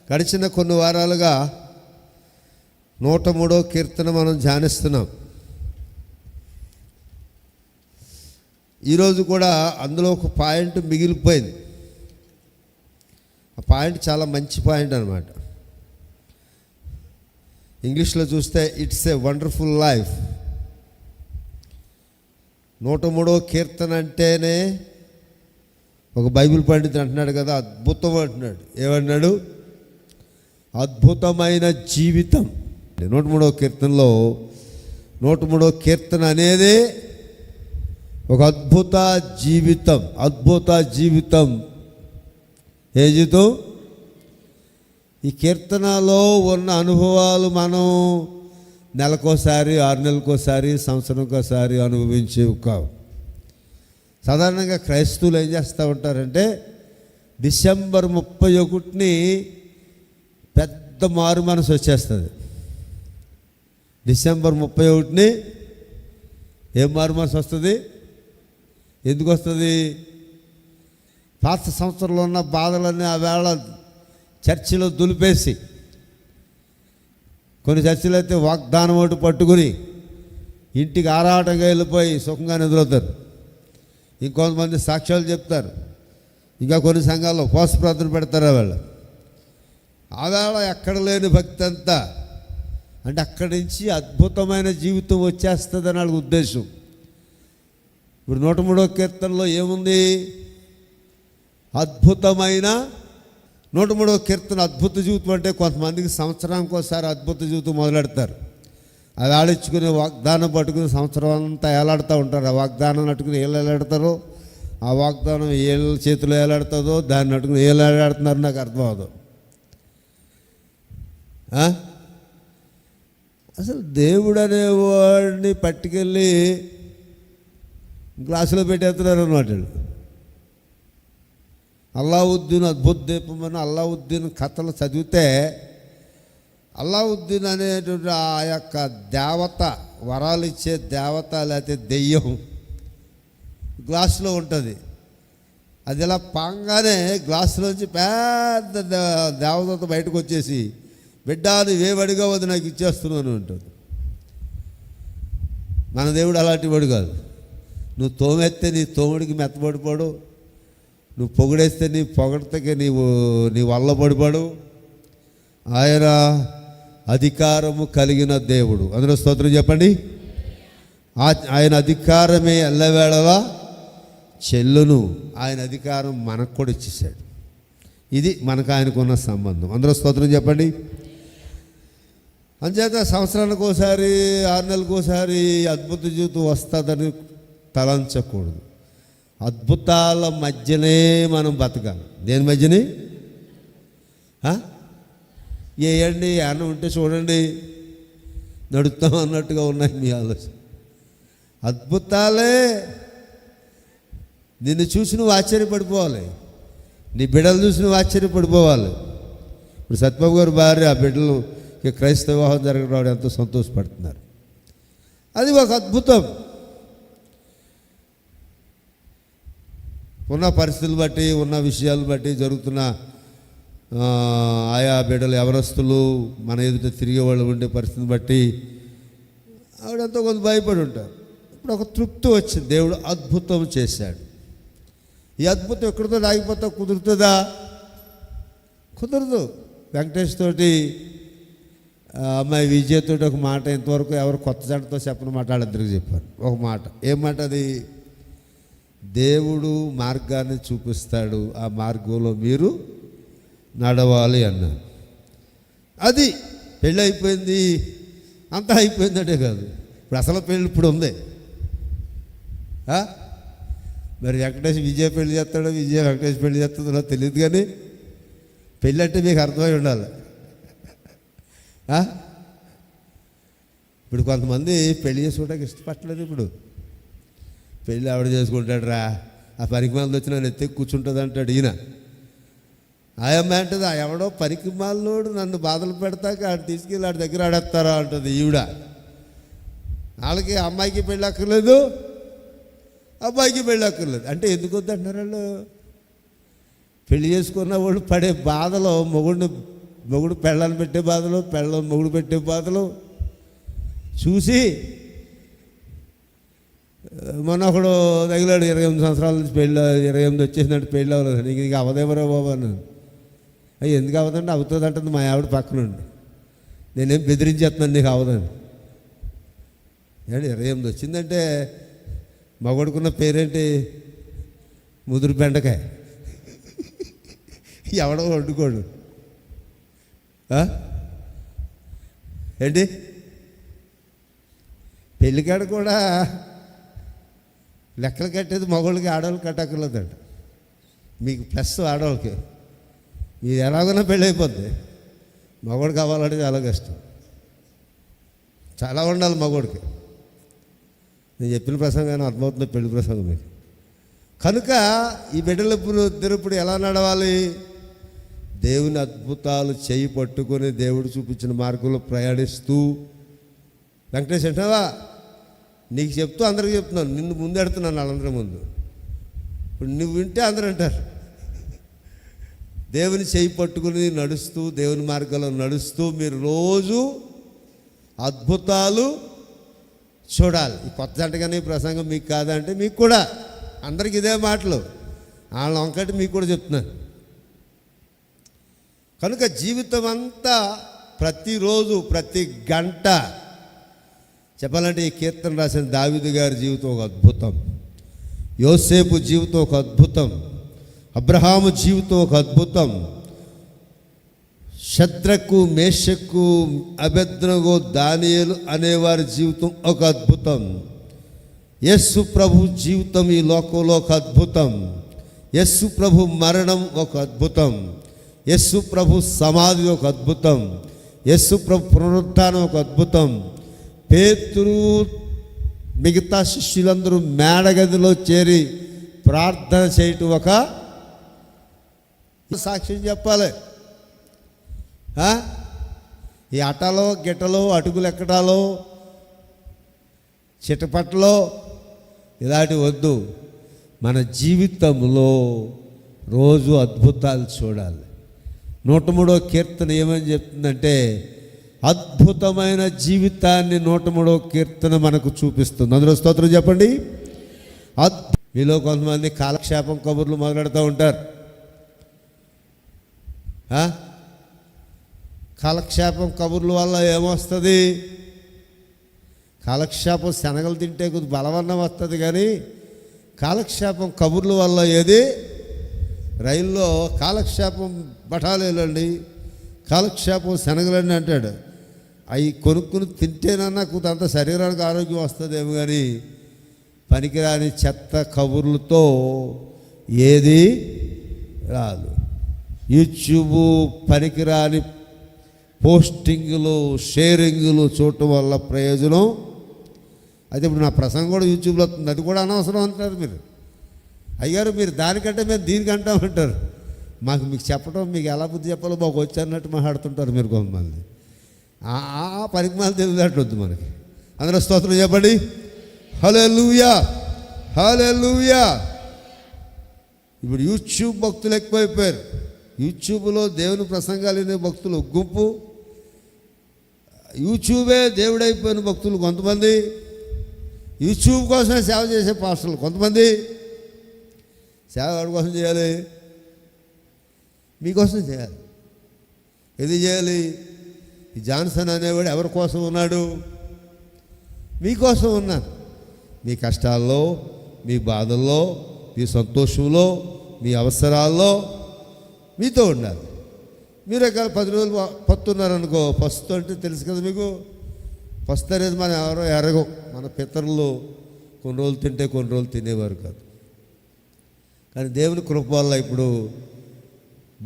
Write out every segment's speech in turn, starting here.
గడిచిన కొన్ని వారాలుగా 103వ కీర్తన మనం ధ్యానిస్తున్నాం. ఈరోజు కూడా అందులో ఒక పాయింట్ మిగిలిపోయింది. ఆ పాయింట్ చాలా మంచి పాయింట్ అన్నమాట. ఇంగ్లీష్లో చూస్తే ఇట్స్ ఏ వండర్ఫుల్ లైఫ్. 103వ కీర్తన అంటేనే ఒక బైబిల్ పండితుడు అంటున్నాడు కదా, అద్భుతం అంటున్నాడు. ఏమన్నాడు? అద్భుతమైన జీవితం. 103వ కీర్తనలో 103వ కీర్తన అనేది ఒక అద్భుత జీవితం. అద్భుత జీవితం. ఏ జీవితం? ఈ కీర్తనలో ఉన్న అనుభవాలు మనం నెలకోసారి, 6 నెలలకోసారి, సంవత్సరంకోసారి అనుభవించేవి కావు. సాధారణంగా క్రైస్తవులు ఏం చేస్తూ ఉంటారంటే డిసెంబర్ 31ని పెద్ద మారు మనసు వచ్చేస్తుంది. డిసెంబర్ 31ని ఏం మారు మనసు వస్తుంది? ఎందుకు వస్తుంది? పాత సంవత్సరంలో ఉన్న బాధలన్నీ ఆ వేళ చర్చిలో దులిపేసి, కొన్ని చర్చిలు అయితే వాగ్దానం ఒకటి పట్టుకుని ఇంటికి ఆరాటంగా వెళ్ళిపోయి సుఖంగా నిద్రవుతారు. ఇంకొంతమంది సాక్ష్యాలు చెప్తారు. ఇంకా కొన్ని సంఘాల్లో ఉపవాస ప్రార్థన పెడతారు. వాళ్ళు ఆవేళ ఎక్కడ లేని భక్తి అంతా, అంటే అక్కడి నుంచి అద్భుతమైన జీవితం వచ్చేస్తుందని వాళ్ళ ఉద్దేశం. ఇప్పుడు 103వ కీర్తనలో ఏముంది? అద్భుతమైన 103వ కీర్తన అద్భుత జీవితం. అంటే కొంతమందికి సంవత్సరానికి ఒకసారి అద్భుత జీవితం మొదలెడతారు. అది ఆడించుకుని వాగ్దానం పట్టుకుని సంవత్సరం అంతా ఏలాడుతూ ఉంటారు. ఆ వాగ్దానం నట్టుకుని ఏళ్ళు ఏలాడతారో, ఆ వాగ్దానం ఏళ్ళ చేతిలో ఏలాడుతుందో, దాన్ని నట్టుకుని ఏళ్ళు ఏలాడుతున్నారో నాకు అర్థం అవ్వదు. అసలు దేవుడు అనేవాడిని పట్టుకెళ్ళి గ్లాసులో పెట్టేస్తున్నారు అన్నమాట. అల్లావుద్దీన్ అద్భుత దీపం అని అల్లావుద్దీన్ కథలు చదివితే, అల్లావుద్దీన్ అనేటువంటి ఆ యొక్క దేవత, వరాలు ఇచ్చే దేవత లేకపోతే దెయ్యం గ్లాసులో ఉంటుంది. అది ఇలా పాంగానే గ్లాసులోంచి పెద్ద దేవత బయటకు వచ్చేసి, బిడ్డ నువ్వేవడిగా వద్దు నాకు ఇచ్చేస్తున్నాను ఉంటుంది. మన దేవుడు అలాంటి వాడు కాదు. నువ్వు తోమెత్తే నీ తోముడికి మెత్తబడిపోడు, నువ్వు పొగిడేస్తే నీ పొగడతకి నీ వల్ల పడిపోడు. ఆయన అధికారము కలిగిన దేవుడు. అందులో స్తోత్రం చెప్పండి. ఆయన అధికారమే ఎల్లవేళలా చెల్లును. ఆయన అధికారం మనకు కూడా ఇచ్చేసాడు. ఇది మనకు ఆయనకున్న సంబంధం. అందులో స్తోత్రం చెప్పండి. అంచేత సంవత్సరానికి ఒకసారి, 6 నెలలకు ఒకసారి అద్భుత జీవితం వస్తుందని తలంచకూడదు. అద్భుతాల మధ్యనే మనం బతకాలి. దేని మధ్యనే? ఏయండి అన్న ఉంటే చూడండి నడుస్తాం అన్నట్టుగా ఉన్నాయి మీ ఆలోచన. అద్భుతాలే నిన్ను చూసి నువ్వు ఆశ్చర్యపడిపోవాలి. నీ బిడ్డలు చూసి నువ్వు ఆశ్చర్యపడిపోవాలి. ఇప్పుడు సత్యబాబు గారు భార్య, ఆ బిడ్డలు క్రైస్తవ వివాహం జరగడం ఎంతో సంతోషపడుతున్నారు. అది ఒక అద్భుతం. ఉన్న పరిస్థితులు బట్టి, ఉన్న విషయాలు బట్టి, జరుగుతున్న ఆయా బిడ్డలు ఎవరస్తులు మన ఎదుట తిరిగే వాళ్ళు ఉండే పరిస్థితిని బట్టి ఆవిడంతా కొంత భయపడి ఉంటారు. ఇప్పుడు ఒక తృప్తి వచ్చింది. దేవుడు అద్భుతం చేశాడు. ఈ అద్భుతం ఎక్కడితో ఆగిపోతా కుదురుతుందా? కుదరదు. వెంకటేష్ తోటి అమ్మాయి విజయతోటి ఒక మాట ఇంతవరకు ఎవరు కొత్త జంటతో చెప్పిన మాట వాళ్ళిద్దరికి చెప్పారు. ఒక మాట. ఏం మాట అది? దేవుడు మార్గాన్ని చూపిస్తాడు, ఆ మార్గంలో మీరు నడవాలి అన్నాడు. అది పెళ్ళి అయిపోయింది, అంతా అయిపోయిందంటే కాదు. ఇప్పుడు అసలు పెళ్ళి ఇప్పుడు ఉంది. మరి వెంకటేష్ విజయ పెళ్లి చేస్తాడో, విజయ వెంకటేష్ పెళ్లి చేస్తుందో తెలియదు. కానీ పెళ్ళి అంటే మీకు అర్థమై ఉండాలి. ఇప్పుడు కొంతమంది పెళ్లి చేసుకోవడానికి ఇష్టపడలేదు. ఇప్పుడు పెళ్ళి ఆవిడ చేసుకుంటాడు రా, ఆ పరికిమాలతో వచ్చి నన్ను ఎత్తి కూర్చుంటుంది అంటాడు ఈయన. ఆయమ్మ అంటుంది, ఆ ఎవడో పరికిమాలోడు నన్ను బాధలు పెడతాక ఆడు తీసుకెళ్ళి ఆడి దగ్గర ఆడేస్తారా అంటుంది ఈవిడ. వాళ్ళకి అమ్మాయికి పెళ్ళి అక్కర్లేదు, అబ్బాయికి పెళ్ళి అక్కర్లేదు. అంటే ఎందుకు వద్దంటున్నారు వాళ్ళు? పెళ్లి చేసుకున్న వాళ్ళు పడే బాధలో మొగుడిని మొగుడు పెళ్ళాన్ని పెట్టే బాధలు, పెళ్ళం మొగుడు పెట్టే బాధలు చూసి మొన్న ఒకడు తగిలాడు 28 సంవత్సరాల నుంచి పెళ్ళి, 28 వచ్చేసినట్టు పెళ్ళి అవ్వలేదు. ఇంక అవదేమరా బాబు అన్నాను. అయ్యి ఎందుకు అవ్వదండి? అవుతుంది అంటుంది మా ఆవిడ పక్కనండి. నేనేం బెదిరించేస్తున్నాను నీకు అవ్వదని. ఏడు 28 వచ్చిందంటే మగొడుకున్న పేరేంటి? ముదురు బెండకాయ. ఎవడో వండుకోడు ఏంటి? పెళ్ళికాడ కూడా లెక్కలు కట్టేది మగవాళ్ళకి, ఆడవాళ్ళకి కట్టక్కర్లేదంట. మీకు ప్లస్ ఆడవాళ్ళకి. మీరు ఎలాగైనా పెళ్ళి అయిపోద్ది. మగవాడు కావాలంటే చాలా కష్టం. చాలా ఉండాలి మగవాడికి. నేను చెప్పిన ప్రసంగాన్ని అర్థమవుతుంది, పెళ్లి ప్రసంగం మీకు. కనుక ఈ బిడ్డలిప్పుడు ఎలా నడవాలి? దేవుని అద్భుతాలు చేయి పట్టుకొని దేవుడు చూపించిన మార్గంలో ప్రయాణిస్తూ. వెంకటేష్ అంటావా? నీకు చెప్తూ అందరికి చెప్తున్నాను, నిన్ను ముందెడుతున్నాను వాళ్ళందరి ముందు. ఇప్పుడు నువ్వు వింటే అందరూ అంటారు. దేవుని చేయి పట్టుకుని నడుస్తూ, దేవుని మార్గంలో నడుస్తూ మీరు రోజు అద్భుతాలు చూడాలి. ఈ కొత్త జంటగానే ప్రసంగం మీకు కాదంటే మీకు కూడా అందరికి ఇదే మాటలు. వాళ్ళ వంకటి మీకు కూడా చెప్తున్నాను. కనుక జీవితం అంతా ప్రతిరోజు ప్రతి గంట చెప్పాలంటే ఈ కీర్తన రాసిన దావీదు గారి జీవితం ఒక అద్భుతం, యోసేపు జీవితం ఒక అద్భుతం, అబ్రహాము జీవితం ఒక అద్భుతం, షద్రకు మేషకు అబేద్నెగో దానియేలు అనేవారి జీవితం ఒక అద్భుతం, యేసు ప్రభు జీవితం ఈ లోకంలో ఒక అద్భుతం, యేసు ప్రభు మరణం ఒక అద్భుతం, యేసు ప్రభు సమాధి ఒక అద్భుతం, యేసు ప్రభు పునరుత్థానం ఒక అద్భుతం. పేతురు మిగతా శిష్యులందరూ మేడగదిలో చేరి ప్రార్థన చేయటం ఒక సాక్ష్యం చెప్పాలి. ఈ అటలో గిట్టలో అటుకులు ఎక్కడాలో చిటపట్లో ఇలాంటివి వద్దు. మన జీవితంలో రోజు అద్భుతాలు చూడాలి. 103వ కీర్తన ఏమని చెప్తుందంటే అద్భుతమైన జీవితాన్ని 103వ కీర్తన మనకు చూపిస్తుంది. అందులో స్తోత్రం చెప్పండి. మీలో కొంతమంది కాలక్షేపం కబుర్లు మొదలెడుతూ ఉంటారు. కాలక్షేపం కబుర్ల వల్ల ఏమొస్తుంది? కాలక్షేపం శనగలు తింటే కొద్ది బలవన్నం వస్తుంది, కానీ కాలక్షేపం కబుర్ల వల్ల ఏది? రైల్లో కాలక్షేపం బఠాలీలండి, కాలక్షేపం శనగలండి అంటాడు. అవి కొనుక్కుని తింటేనన్నా కొంత శరీరానికి ఆరోగ్యం వస్తుందేమో, కానీ పనికిరాని చెత్త కబుర్లతో ఏది రాదు. యూట్యూబ్ పనికిరాని పోస్టింగులు షేరింగులు చూడటం వల్ల ప్రయోజనం. అయితే ఇప్పుడు నా ప్రసంగం కూడా యూట్యూబ్లో వస్తుంది, అది కూడా అనవసరం అంటారు మీరు. అయ్యారు మీరు దానికంటే మేము దీనికి అంటామంటారు. మీకు చెప్పడం, మీకు ఎలా బుద్ధి చెప్పాలో మాకు వచ్చి అన్నట్టు మాట్లాడుతుంటారు మీరు కొంతమంది. పనికి మాల తెలియదట్టు మనకి. అందరూ స్తోత్రం చెప్పండి. హల్లెలూయా, హల్లెలూయా. ఇప్పుడు యూట్యూబ్ భక్తులు ఎక్కువైపోయారు. యూట్యూబ్లో దేవుని ప్రసంగాలు వినే భక్తులు గుంపు, యూట్యూబే దేవుడైపోయిన భక్తులు కొంతమంది, యూట్యూబ్ కోసమే సేవ చేసే పాస్టర్లు కొంతమంది. సేవ ఎవరి కోసం చేయాలి? మీకోసం చేయాలి. ఇది చేయాలి. ఈ జాన్సన్ అనేవాడు ఎవరి కోసం ఉన్నాడు? మీకోసం ఉన్నాడు. మీ కష్టాల్లో, మీ బాధల్లో, మీ సంతోషంలో, మీ అవసరాల్లో మీతో ఉండాలి. మీరే కాదు 10 రోజులు పస్తున్నారనుకో, పస్తు అంటే తెలుసు కదా మీకు. పస్తు అనేది మనం ఎవరో ఎరగం. మన పితరులు కొన్ని రోజులు తింటే కొన్ని రోజులు తినేవారు కాదు. కానీ దేవుని కృప వల్ల ఇప్పుడు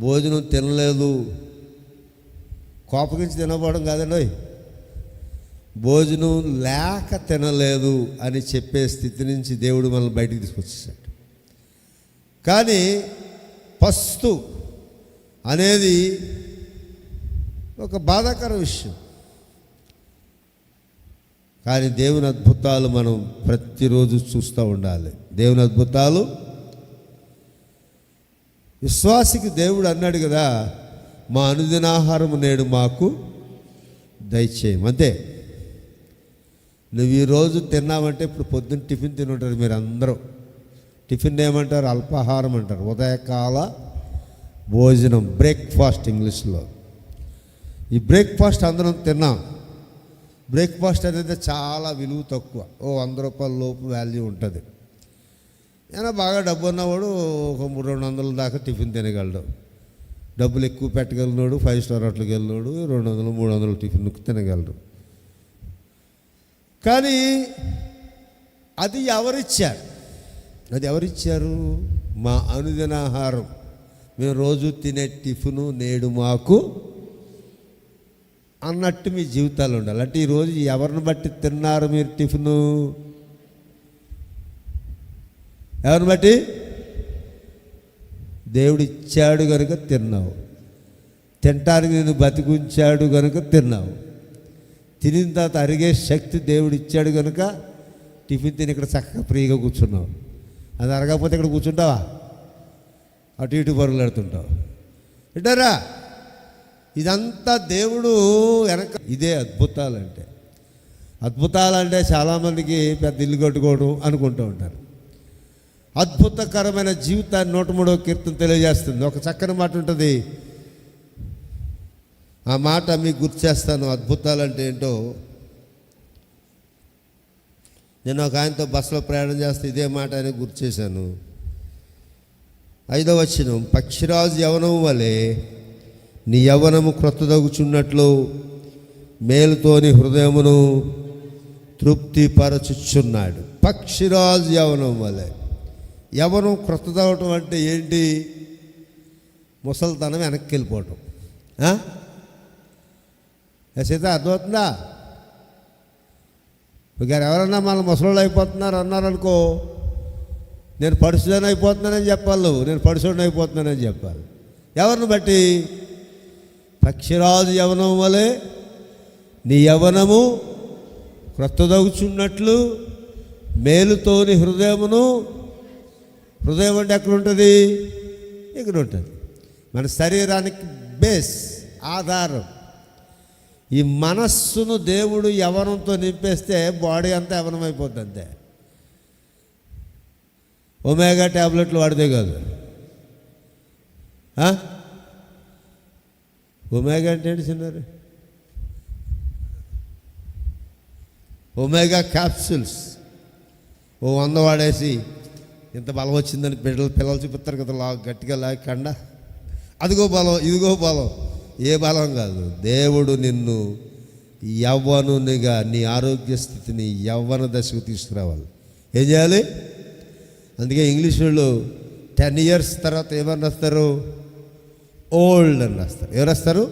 భోజనం తినలేదు, కోపగించి తినకపోవడం కాదండి, భోజనం లేక తినలేదు అని చెప్పే స్థితి నుంచి దేవుడు మనల్ని బయటికి తీసుకొచ్చేసాడు. కానీ పస్తు అనేది ఒక బాధాకర విషయం. కానీ దేవుని అద్భుతాలు మనం ప్రతిరోజు చూస్తూ ఉండాలి. దేవుని అద్భుతాలు విశ్వాసికి దేవుడు అన్నాడు కదా, మా అనుదినాహారము నేడు మాకు దయచేయం. అంతే. నువ్వు ఈరోజు తిన్నావంటే ఇప్పుడు పొద్దున్న టిఫిన్ తినుంటారు మీరు అందరూ. టిఫిన్ ఏమంటారు? అల్పాహారం అంటారు. ఉదయకాల భోజనం, బ్రేక్ఫాస్ట్ ఇంగ్లీష్లో. ఈ బ్రేక్ఫాస్ట్ అందరం తిన్నాం. బ్రేక్ఫాస్ట్ అనేది చాలా విలువ తక్కువ, 100 రూపాయల లోపు వాల్యూ ఉంటుంది. అయినా బాగా డబ్బు ఉన్నవాడు ఒక 200 దాకా టిఫిన్ తినగలడు. డబ్బులు ఎక్కువ పెట్టగలిగినోడు 5 స్టార్ హోటల్కి వెళ్ళినోడు 200, 300 టిఫిన్ తినగలడు. కానీ అది ఎవరిచ్చారు? అది ఎవరిచ్చారు? మా అనుదినాహారం, మేము రోజు తినే టిఫిను నేడు మాకు అన్నట్టు మీ జీవితాలు ఉండాలి. అంటే ఈరోజు ఎవరిని బట్టి తిన్నారు మీరు టిఫిను? ఎవరిని బట్టి? దేవుడు ఇచ్చాడు కనుక తిన్నావు. తినటానికి నేను బతికుంచాడు కనుక తిన్నావు. తినిన తర్వాత అరిగే శక్తి దేవుడు ఇచ్చాడు కనుక టిఫిన్ తిని ఇక్కడ చక్కగా ఫ్రీగా కూర్చున్నావు. అది అరగకపోతే ఇక్కడ కూర్చుంటావా? అటు ఇటు పరుగులాడుతుంటావు. వింటారా? ఇదంతా దేవుడు వెనక. ఇదే అద్భుతాలంటే. అద్భుతాలంటే చాలామందికి పెద్ద ఇల్లు కట్టుకోవడం అనుకుంటూ ఉంటారు. అద్భుతకరమైన జీవితాన్ని 103వ కీర్తన తెలియజేస్తుంది. ఒక చక్కని మాట ఉంటుంది, ఆ మాట మీకు గుర్తు చేస్తాను. అద్భుతాలంటే ఏంటో. నేను ఒక ఆయనతో బస్సులో ప్రయాణం చేస్తే ఇదే మాట ఆయన గుర్తు చేశాను. 5వ వచనం, పక్షిరాజు యవనం వలె నీ యవ్వనము క్రొత్తదగుచున్నట్లు మేలుతోని హృదయమును తృప్తిపరచుచున్నాడు. పక్షిరాజు యవనం వలె. యవనం క్రొత్తదవటం అంటే ఏంటి? ముసలితనం వెనక్కి వెళ్ళిపోవటం. సీత అర్థమవుతుందా? గారు ఎవరన్నా మన ముసలోళ్ళు అయిపోతున్నారు అన్నారనుకో, నేను పడుచుదని అయిపోతున్నానని చెప్పాలి, నేను పడుచోడిని అయిపోతున్నానని చెప్పాలి. ఎవరిని బట్టి? పక్షిరాజు యవనం వలె నీ యవనము క్రొత్తదగుచున్నట్లు మేలుతోని హృదయమును. హృదయం అంటే ఎక్కడ ఉంటుంది? ఇక్కడ ఉంటుంది. మన శరీరానికి బేస్, ఆధారం. ఈ మనస్సును దేవుడు యవనంతో నింపేస్తే బాడీ అంతా యవనం అయిపోద్ది. అంతే. ఒమేగా ట్యాబ్లెట్లు వాడితే కాదు. ఒమేగా అంటే ఏంటి చిన్నారు? ఒమేగా క్యాప్సూల్స్ 100 వాడేసి ఇంత బలం వచ్చిందని పిల్లలు చూపిస్తారు కదా, గట్టిగా కండ. అదిగో బలం, ఇదిగో బలం. ఏ బలం కాదు. దేవుడు నిన్ను యవ్వనునిగా, నీ ఆరోగ్య స్థితిని యవ్వన దశకు తీసుకురావాలి. ఏం చేయాలి? అందుకే ఇంగ్లీష్ వాళ్ళు 10 years తర్వాత ఏమని రాస్తారు? ఓల్డ్ అని రాస్తారు. ఎవరు రాస్తారు?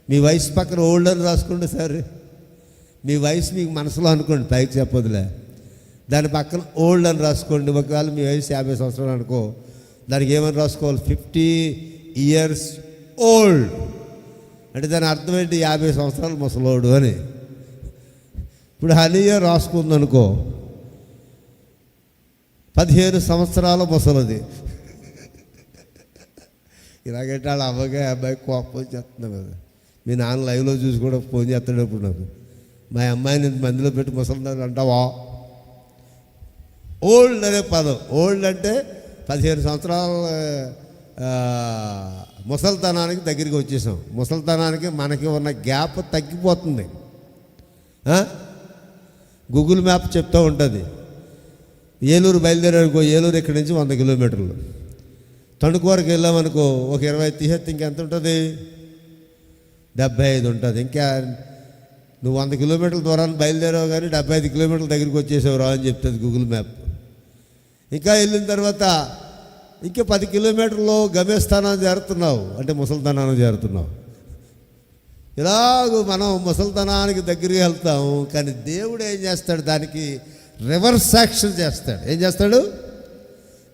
మీ వయసు పక్కన ఓల్డ్ అని రాసుకోండి సార్. మీ వయసు మీకు మనసులో అనుకోండి, పైకి చెప్పొద్దులే. దాని పక్కన ఓల్డ్ అని రాసుకోండి. ఒకవేళ మీ వయసు 50 సంవత్సరాలు అనుకో, దానికి ఏమని రాసుకోవాలి? 50 years ఓల్డ్. అంటే దాని అర్థం ఏంటి? 50 సంవత్సరాలు ముసలోడు అని. ఇప్పుడు హనీయ రాసుకుందనుకో, 15 సంవత్సరాల ముసలది. ఇలాగంటే వాళ్ళ అబ్బాయి కోపం చేస్తున్నాం కదా. మీ నాన్న లైవ్లో చూసి కూడా ఫోన్ చేస్తాడప్పుడు నాకు, మా అమ్మాయిని మందిలో పెట్టి ముసలిదాన్ని అంటావా? ఓల్డ్ అనే పదం. ఓల్డ్ అంటే 15 సంవత్సరాల ముసలితనానికి దగ్గరికి వచ్చేసాం. ముసలితనానికి మనకి ఉన్న గ్యాప్ తగ్గిపోతుంది. గూగుల్ మ్యాప్ చెప్తూ ఉంటుంది. ఏలూరు బయలుదేరానుకో, ఏలూరు ఇక్కడి నుంచి 100 కిలోమీటర్లు. తణుకు వరకు వెళ్ళామనుకో, ఒక 20 తీసేస్తే ఇంకెంత ఉంటుంది? 75 ఉంటుంది. ఇంకా నువ్వు 100 కిలోమీటర్ల దూరాన్ని బయలుదేరావు కానీ 75 కిలోమీటర్ల దగ్గరికి వచ్చేసావు రా అని చెప్తుంది గూగుల్ మ్యాప్. ఇంకా వెళ్ళిన తర్వాత ఇంకా 10 కిలోమీటర్లు గమ్యస్థానాన్ని చేరుతున్నావు, అంటే ముసలితనాన్ని చేరుతున్నావు. ఇలాగ మనం ముసలితనానికి దగ్గరికి వెళ్తాము. కానీ దేవుడు ఏం చేస్తాడు? దానికి రివర్స్ యాక్షన్ చేస్తాడు. ఏం చేస్తాడు?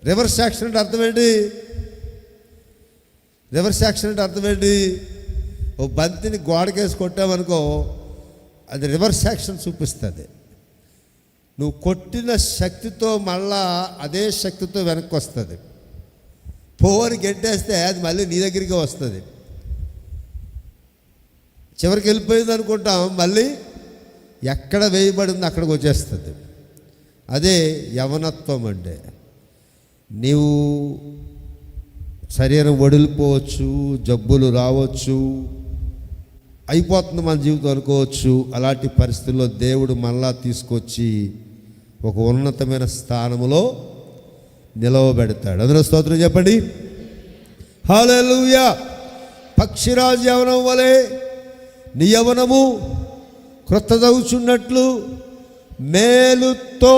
రివర్స్ యాక్షన్ అంటే అర్థం ఏంటి? రివర్స్ యాక్షన్ అంటే అర్థం ఏంటి? ఓ బంతిని గోడకేసి కొట్టామనుకో, అది రివర్స్ యాక్షన్ చూపిస్తుంది. నువ్వు కొట్టిన శక్తితో మళ్ళా అదే శక్తితో వెనక్కి వస్తుంది. పోవని గెంటేస్తే అది మళ్ళీ నీ దగ్గరికి వస్తుంది. చివరికి వెళ్ళిపోయింది అనుకుంటాం, మళ్ళీ ఎక్కడ వేయబడింది అక్కడికి వచ్చేస్తుంది. అదే యవనత్వం అంటే. నీవు శరీరం వడిలిపోవచ్చు, జబ్బులు రావచ్చు, అయిపోతుంది మన జీవితం అనుకోవచ్చు. అలాంటి పరిస్థితుల్లో దేవుడు మళ్ళా తీసుకొచ్చి ఒక ఉన్నతమైన స్థానంలో నిలవబెడతాడు. అందులో స్తోత్రం చెప్పండి. హల్లెలూయా. పక్షిరాజు యవనం వలె నీ యవనము క్రొత్తదవుచున్నట్లు మేలుతో,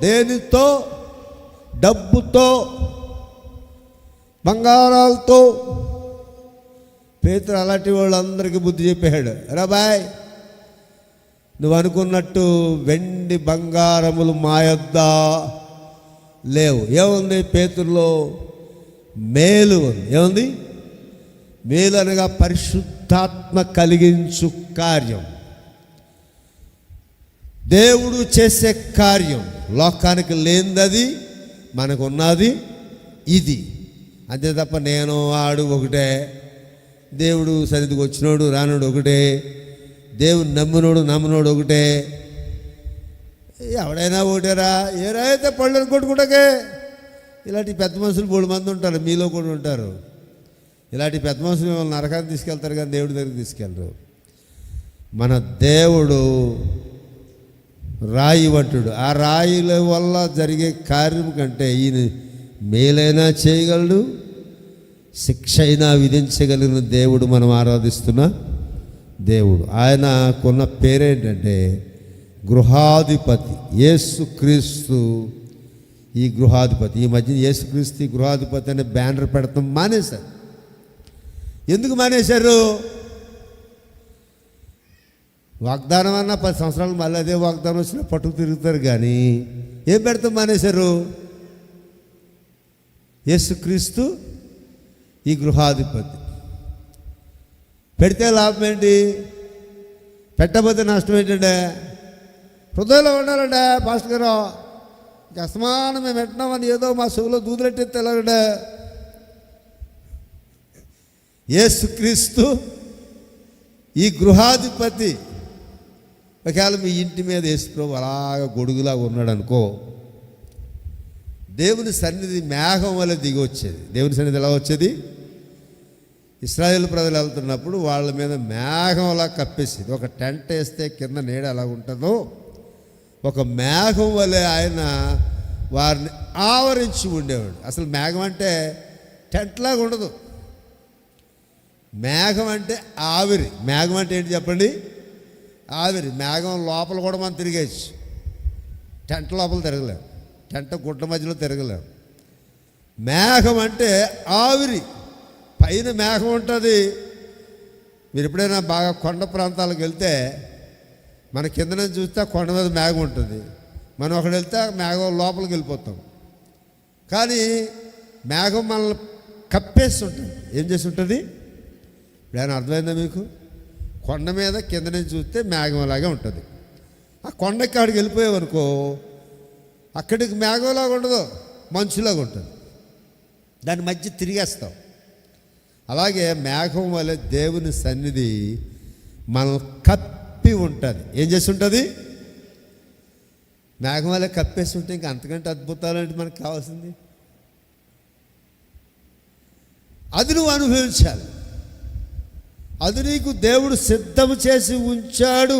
దేనితో? డబ్బుతో, బంగారాలతో. పేతురు అలాంటి వాళ్ళందరికీ బుద్ధి చెప్పాడు. రాబాయ్, నువ్వు అనుకున్నట్టు వెండి బంగారములు మా యొద్ద లేవు. ఏముంది పేతురులో? మేలు ఉంది. ఏముంది? మేలు అనగా పరిశుద్ధాత్మ కలిగించు కార్యం, దేవుడు చేసే కార్యం. లోకానికి లేనిది మనకు ఉన్నది ఇది. అంతే తప్ప నేను ఆడు ఒకటే, దేవుడు సన్నిధికి వచ్చినోడు రానోడు ఒకటే, దేవుడు నమ్మినోడు ఒకటే. ఎవడైనా ఒకటేరా, ఏరా అయితే పళ్ళని కొట్టుకుంటాకే. ఇలాంటి పెద్ద మనుషులు 3 మంది ఉంటారు, మీలో కూడా ఉంటారు. ఇలాంటి పెద్ద మనుషులు మిమ్మల్ని నరకాన్ని తీసుకెళ్తారు కానీ దేవుడి దగ్గరికి తీసుకెళ్ళరు. మన దేవుడు రాయి వంటుడు. ఆ రాయిల వల్ల జరిగే కార్యం కంటే ఈయన మేలైనా చేయగలడు, శిక్ష అయినా విధించగలిగిన దేవుడు మనం ఆరాధిస్తున్న దేవుడు. ఆయనకున్న పేరేంటంటే గృహాధిపతి. యేసుక్రీస్తు ఈ గృహాధిపతి. ఈ మధ్య యేసుక్రీస్తు ఈ గృహాధిపతి అనే బ్యానర్ పెడతాం మానేశారు. ఎందుకు మానేశారు? వాగ్దానం అన్న 10 సంవత్సరాలు మళ్ళీ అదే వాగ్దానం వచ్చినా పట్టుకు తిరుగుతారు. కానీ ఏం పెడతాం మానేశారు? యేసుక్రీస్తు ఈ గృహాధిపతి. పెడితే లాభం ఏంటి? పెట్టబోతే నష్టం ఏంటంటే హృదయంలో ఉండాలంటే పాస్టర్ గారు అసమానం మేము పెట్టినామని ఏదో మా చెవులో దూదులెట్టేస్తే ఎలాగంటే. యేసుక్రీస్తు ఈ గృహాధిపతి. ఒకవేళ మీ ఇంటి మీద యేసుప్రభు అలాగ గొడుగులాగా ఉన్నాడు అనుకో, దేవుని సన్నిధి మేఘం వల్ల దిగి వచ్చేది. దేవుని సన్నిధి ఎలా వచ్చేది? ఇశ్రాయేల్ ప్రజలు వెళ్తున్నప్పుడు వాళ్ళ మీద మేఘం అలా కప్పేసేది. ఒక టెంట్ వేస్తే కింద నీడ ఎలా ఉంటుందో ఒక మేఘం వలె ఆయన వారిని ఆవరించి ఉండేవాడు. అసలు మేఘం అంటే టెంట్ లాగా ఉండదు. మేఘం అంటే ఆవిరి. మేఘం అంటే ఏంటి చెప్పండి? ఆవిరి. మేఘం లోపల కూడా మనం తిరిగేచ్చు, టెంట్ లోపల తిరగలేం, టెంట్ గుడ్డ మధ్యలో తిరగలేం. మేఘం అంటే ఆవిరి. పైన మేఘం ఉంటుంది. మీరు ఎప్పుడైనా బాగా కొండ ప్రాంతాలకు వెళ్తే మన కింద నుంచి చూస్తే కొండ మీద మేఘం ఉంటుంది. మనం అక్కడ వెళ్తే మేఘం లోపలికి వెళ్ళిపోతాం. కానీ మేఘం మనల్ని కప్పేసి ఉంటుంది. ఏం చేసి ఉంటుంది? ఇప్పుడు అర్థమైందా మీకు? కొండ మీద కింద నుంచి చూస్తే మేఘం అలాగే ఉంటుంది. ఆ కొండకి కాడికి వెళ్ళిపోయావనుకో అక్కడికి మేఘంలాగా ఉండదు, మంచులాగా ఉంటుంది. దాని మధ్య తిరిగేస్తాం. అలాగే మేఘం వల్ల దేవుని సన్నిధి మనల్ని కప్పి ఉంటుంది. ఏం చేసి ఉంటుంది? మేఘం వల్ల కప్పేసి ఉంటే ఇంకా అంతకంటే అద్భుతాలు అంటే మనకు కావాల్సింది. అది నువ్వు అనుభవించాలి. అది నీకు దేవుడు సిద్ధం చేసి ఉంచాడు.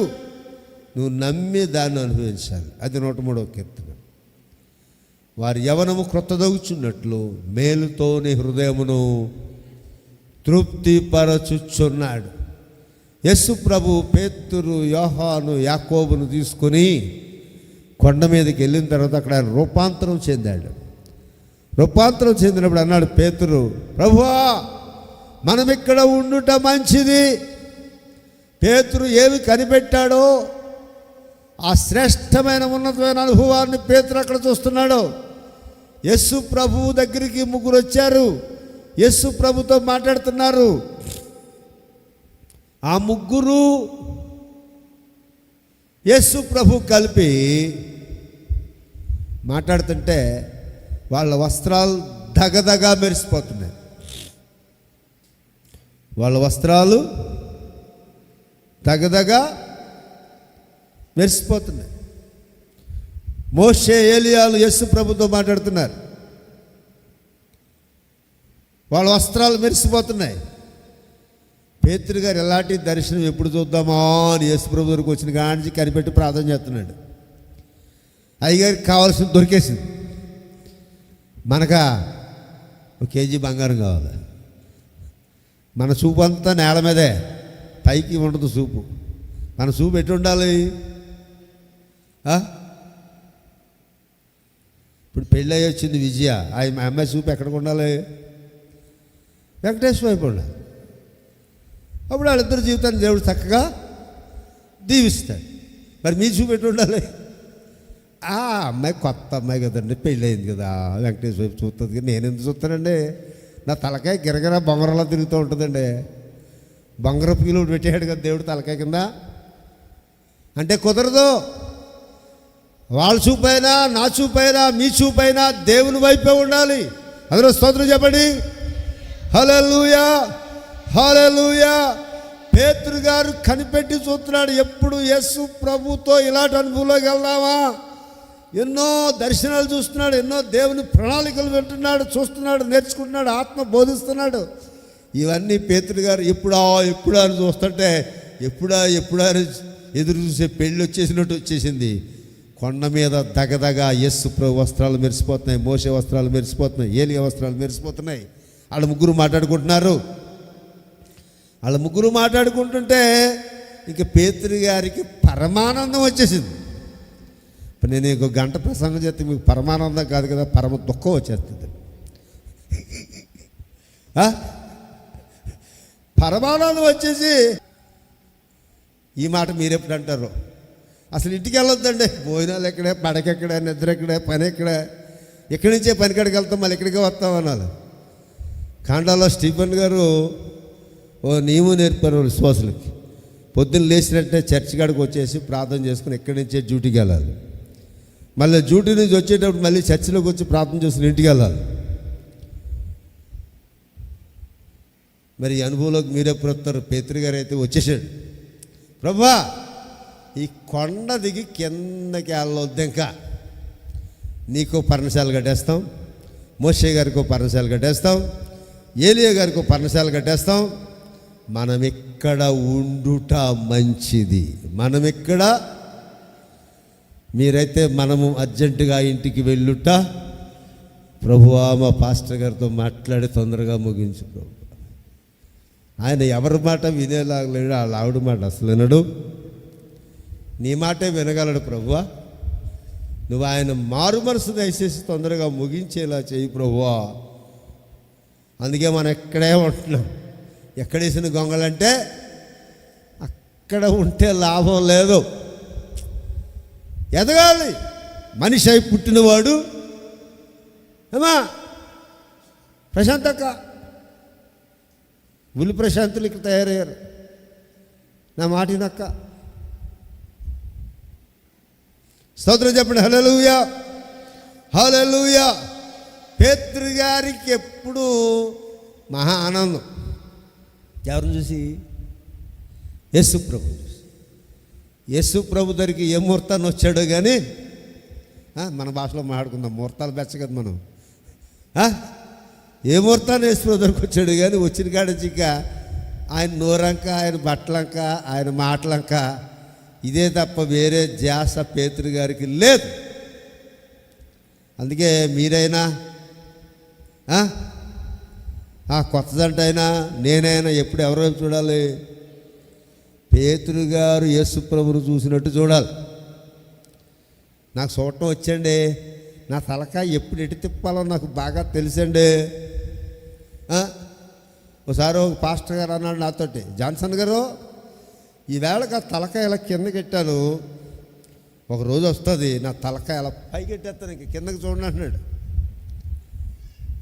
నువ్వు నమ్మి దాన్ని అనుభవించాలి. అది 103వ కీర్తన. వారి యవనము క్రొత్తదగుచున్నట్లు మేలుతో నీ హృదయమును తృప్తిపరచుచున్నాడు. యేసు ప్రభు పేతురు, యోహాను, యాకోబును తీసుకొని కొండ మీదకి వెళ్ళిన తర్వాత అక్కడ ఆయన రూపాంతరం చెందాడు. రూపాంతరం చెందినప్పుడు అన్నాడు పేతురు, ప్రభువా మనం ఇక్కడ ఉండుట మంచిది. పేతురు ఏమి కనిపెట్టాడో ఆ శ్రేష్టమైన ఉన్నతమైన అనుభవాన్ని పేతురు అక్కడ చూస్తున్నాడు. యేసు ప్రభువు దగ్గరికి 3 వచ్చారు. యేసు ప్రభుతో మాట్లాడుతున్నారు. ఆ 3 యేసు ప్రభు కలిపి మాట్లాడుతుంటే వాళ్ళ వస్త్రాలు దగదగా మెరిసిపోతున్నాయి. వాళ్ళ వస్త్రాలు దగదగ మెరిసిపోతున్నాయి. మోషే ఏలియాలు యేసు ప్రభుతో మాట్లాడుతున్నారు. వాళ్ళ వస్త్రాలు మెరిసిపోతున్నాయి. పేతురు గారు ఎలాంటి దర్శనం ఎప్పుడు చూద్దామా అని యేసు ప్రభు దగ్గరికి వచ్చిన కానించి కనిపెట్టి ప్రార్థన చేస్తున్నాడు. అయ్యగారికి కావాల్సింది దొరికేసింది. మనకా 1 కేజీ బంగారం కావాలి. మన చూపు అంతా నేల మీదే, పైకి ఉండదు చూపు. మన చూపు ఎటు ఉండాలి? ఇప్పుడు పెళ్ళి అయ్యి వచ్చింది విజయ, ఆ అమ్మాయి చూపు ఎక్కడికి ఉండాలి? వెంకటేశ్వర వైపు ఉండాలి. అప్పుడు వాళ్ళిద్దరు జీవితాన్ని దేవుడు చక్కగా దీవిస్తాడు. మరి మీ చూపు ఎటు ఉండాలి? ఆ అమ్మాయి కొత్త అమ్మాయి కదండి, పెళ్ళి అయింది కదా, వెంకటేశ్వర వైపు చూస్తుంది కదా. నేను ఎందుకు చూస్తానండి? నా తలకాయ గిరగిర బొంగరంలా తిరుగుతూ ఉంటుందండి. బొంగర పీలు పెట్టాడు కదా దేవుడు తలకాయ కింద. అంటే కుదరదు. వాళ్ళ చూపైనా, నా చూపైనా, మీ చూపైనా దేవుని వైపే ఉండాలి. అందరూ స్తోత్రం చెప్పండి. హల్లెలూయా, హల్లెలూయా. పేతురు గారు కనిపెట్టి చూస్తున్నాడు. ఎప్పుడు యేసు ప్రభుతో ఇలాంటి అనుభవంలోకి వెళ్దామా? ఎన్నో దర్శనాలు చూస్తున్నాడు, ఎన్నో దేవుని ప్రణాళికలు వింటున్నాడు, చూస్తున్నాడు, నేర్చుకుంటున్నాడు, ఆత్మ బోధిస్తున్నాడు. ఇవన్నీ పేతురు గారు ఎప్పుడా అని చూస్తుంటే ఎప్పుడా అని ఎదురు చూసే పెళ్ళి వచ్చేసినట్టు వచ్చేసింది. కొండ మీద దగదగ యేసు ప్రభు వస్త్రాలు మెరిసిపోతున్నాయి, మోషే వస్త్రాలు మెరిసిపోతున్నాయి, ఏలియా వస్త్రాలు మెరిసిపోతున్నాయి. వాళ్ళ ముగ్గురు మాట్లాడుకుంటున్నారు. వాళ్ళ ముగ్గురు మాట్లాడుకుంటుంటే ఇంక పేతురు గారికి పరమానందం వచ్చేసింది. ఇప్పుడు నేను ఇంకో గంట ప్రసంగం చేస్తే మీకు పరమానందం కాదు కదా, పరమ దుఃఖం వచ్చేస్తుంది. పరమానందం వచ్చేసి ఈ మాట మీరెప్పుడు అంటారు? అసలు ఇంటికి వెళ్ళొద్దండి, భోజనాలు ఎక్కడే, పడకెక్కడే, నిద్ర ఎక్కడే, పని ఎక్కడే, ఎక్కడి నుంచే పనికాడికి వెళ్తాం, మళ్ళీ ఎక్కడికే వస్తాం అన్నారు. కాండాలో స్టీఫెన్ గారు ఓ నియమం నేర్పారు విశ్వాసులకి. పొద్దున్న లేచినట్టే చర్చి కాడికి వచ్చేసి ప్రార్థన చేసుకుని ఎక్కడి నుంచే డ్యూటీకి వెళ్ళాలి. మళ్ళీ డ్యూటీ నుంచి వచ్చేటప్పుడు మళ్ళీ చర్చిలోకి వచ్చి ప్రార్థన చేసుకుని ఇంటికి వెళ్ళాలి. మరి ఈ అనుభవంలోకి మీరెప్పుడు వస్తారు? పేతురు గారు అయితే వచ్చేసాడు. ప్రభువా, ఈ కొండ దిగి కిందకి వెళ్ళొద్దు, ఇంకా నీకు పర్ణశాల కట్టేస్తాం, మోషే గారికి పర్ణశాల కట్టేస్తాం, ఏలియా గారికి పర్ణశాల కట్టేస్తాం, మనం ఇక్కడ ఉండుట మంచిది. మనం ఇక్కడ, మీరైతే మనము అర్జెంటుగా ఇంటికి వెళ్ళుట. ప్రభువా, మా పాస్టర్ గారితో మాట్లాడి తొందరగా ముగించు ప్రభు. ఆయన ఎవరి మాట వినేలాగలేడు, వాళ్ళ ఆవిడ మాట అసలు వినడు. నీ మాటే వినగలడు ప్రభువా. నువ్వు ఆయన మారు మనసు దయచేసి తొందరగా ముగించేలా చేయి ప్రభువా. అందుకే మనం ఎక్కడే ఉంటున్నాం. ఎక్కడేసిన గొంగలంటే అక్కడ ఉంటే లాభం లేదు. ఎదగాలి. మనిషి అయి పుట్టినవాడు ఏమా ప్రశాంతక్క, ఉల్లి ప్రశాంతులు ఇక్కడ తయారయ్యారు. నా మాటినక్క స్తోత్రం చెప్పండి. హల్లెలూయా, హల్లెలూయా. పేతురు గారికి ఎప్పుడు మహా ఆనందం. ఎవరిని చూసి? యేసు ప్రభు చూసి. యేసు ప్రభు దగ్గరికి ఏ ముహూర్తాన్ని వచ్చాడో కానీ, మన భాషలో మాట్లాడుకుందాం, ముహూర్తాలు బెచ్చ కదా మనం. ఏ ముహూర్తాన్ని యేసు ప్రభు దగ్గరికి వచ్చాడు కానీ, వచ్చిన కాడిక ఆయన నోరంక, ఆయన బట్టలంక, ఆయన మాటలంక, ఇదే తప్ప వేరే ధ్యాస పేతురు గారికి లేదు. అందుకే మీరైనా కొత్తదంటైనా నేనైనా ఎప్పుడు ఎవరి వైపు చూడాలి? పేతురు గారు యేసు ప్రభువును చూసినట్టు చూడాలి. నాకు చూడటం వచ్చండి, నా తలకాయ ఎప్పుడు ఎటు తిప్పాలో నాకు బాగా తెలుసండి. ఒకసారి ఒక పాస్టర్ గారు అన్నాడు నాతోటి, జాన్సన్ గారు, ఈవేళకి ఆ తలకాయ ఇలా కిందకి పెట్టాను, ఒకరోజు వస్తుంది నా తలకాయ అలా పైకి ఎట్టేస్తాను, ఇంక కిందకి చూడండి అంటున్నాడు.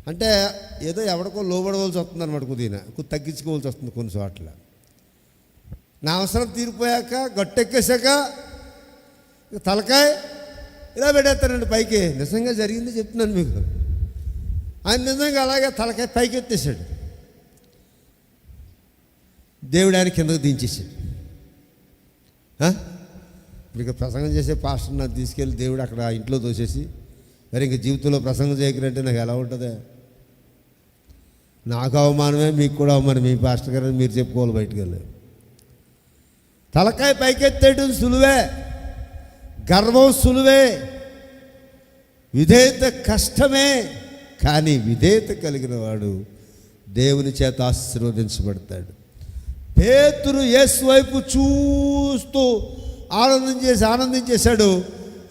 అంటే ఏదో ఎవరికో లోబడవలసి వస్తుంది అనమాట, కొద్దిగా తగ్గించుకోవాల్సి వస్తుంది కొన్ని చోట్ల. నా అవసరం తీరిపోయాక గట్టెక్కేసాక తలకాయ ఇలా పెట్టేస్తానండి పైకి. నిజంగా జరిగింది చెప్తున్నాను మీకు. ఆయన నిజంగా అలాగే తలకాయ పైకి ఎత్తేసాడు. దేవుడు ఆయన కిందకు దించేసాడు. మీకు ప్రసంగం చేసే పాస్టర్ నాకు తీసుకెళ్ళి దేవుడు అక్కడ ఇంట్లో తోసేసి మరి ఇంక జీవితంలో ప్రసంగం చేయకరంటే నాకు ఎలా ఉంటుంది? నాకు అవమానమే, మీకు కూడా అవమానం. మీ పాస్టర్ గారు మీరు చెప్పుకోవాలి బయటికి వెళ్ళి. తలకాయ పైకెత్తేయడం సులువే, గర్వం సులువే, విధేయత కష్టమే. కానీ విధేయత కలిగిన వాడు దేవుని చేత ఆశీర్వదించబడతాడు. పేతురు యేసు వైపు చూస్తూ ఆనందించేశాడు.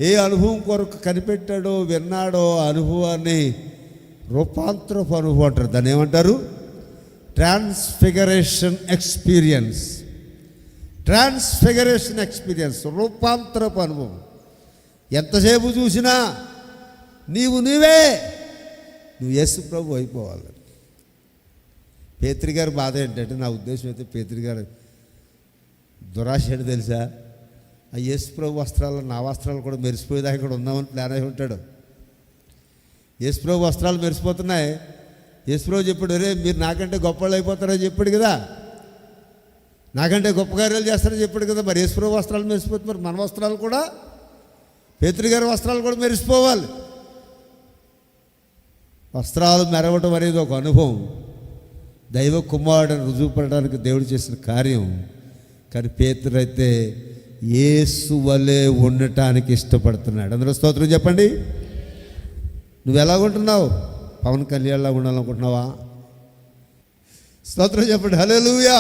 ఏ అనుభవం కొరకు కనిపెట్టాడో విన్నాడో అనుభవాన్ని రూపాంతరపు అనుభవం అంటారు. దాన్ని ఏమంటారు? Transfiguration experience. ట్రాన్స్ఫిగరేషన్ ఎక్స్పీరియన్స్, రూపాంతరపు అనుభవం. ఎంతసేపు చూసినా నువ్వు యేసు ప్రభు అయిపోవాలి. పేతురు గారి బాధ ఏంటంటే, నా ఉద్దేశం అయితే పేతురు గారు దురాశ ఏంటి తెలుసా? ఆ యేసు ప్రభు వస్త్రాలు నా వస్త్రాలు కూడా మెరిసిపోయేదాకా కూడా ఉందామని ప్లాన్ అయి ఉంటాడు. యేసు ప్రభు వస్త్రాలు మెరిసిపోతున్నాయి. యేసు ప్రభు చెప్పాడు, రే మీరు నాకంటే గొప్పవాళ్ళు అయిపోతారని చెప్పాడు కదా, నాకంటే గొప్ప కార్యాలు చేస్తారని చెప్పాడు కదా. మరి యేసు ప్రభు వస్త్రాలు మెరిసిపోతుంది, మరి మన వస్త్రాలు కూడా, పేతురు గారి వస్త్రాలు కూడా మెరిసిపోవాలి. వస్త్రాలు మెరవటం అనేది ఒక అనుభవం, దైవ కుమారుడిని రుజువుపడడానికి దేవుడు చేసిన కార్యం. కానీ పేతురు అయితే యేసు వలె ఉండటానికి ఇష్టపడుతున్నాడు. అందరూ స్తోత్రం చెప్పండి. నువ్వు ఎలాగుంటున్నావు? పవన్ కళ్యాణ్లా ఉండాలనుకుంటున్నావా? స్తోత్రం చెప్పండి. హల్లెలూయా,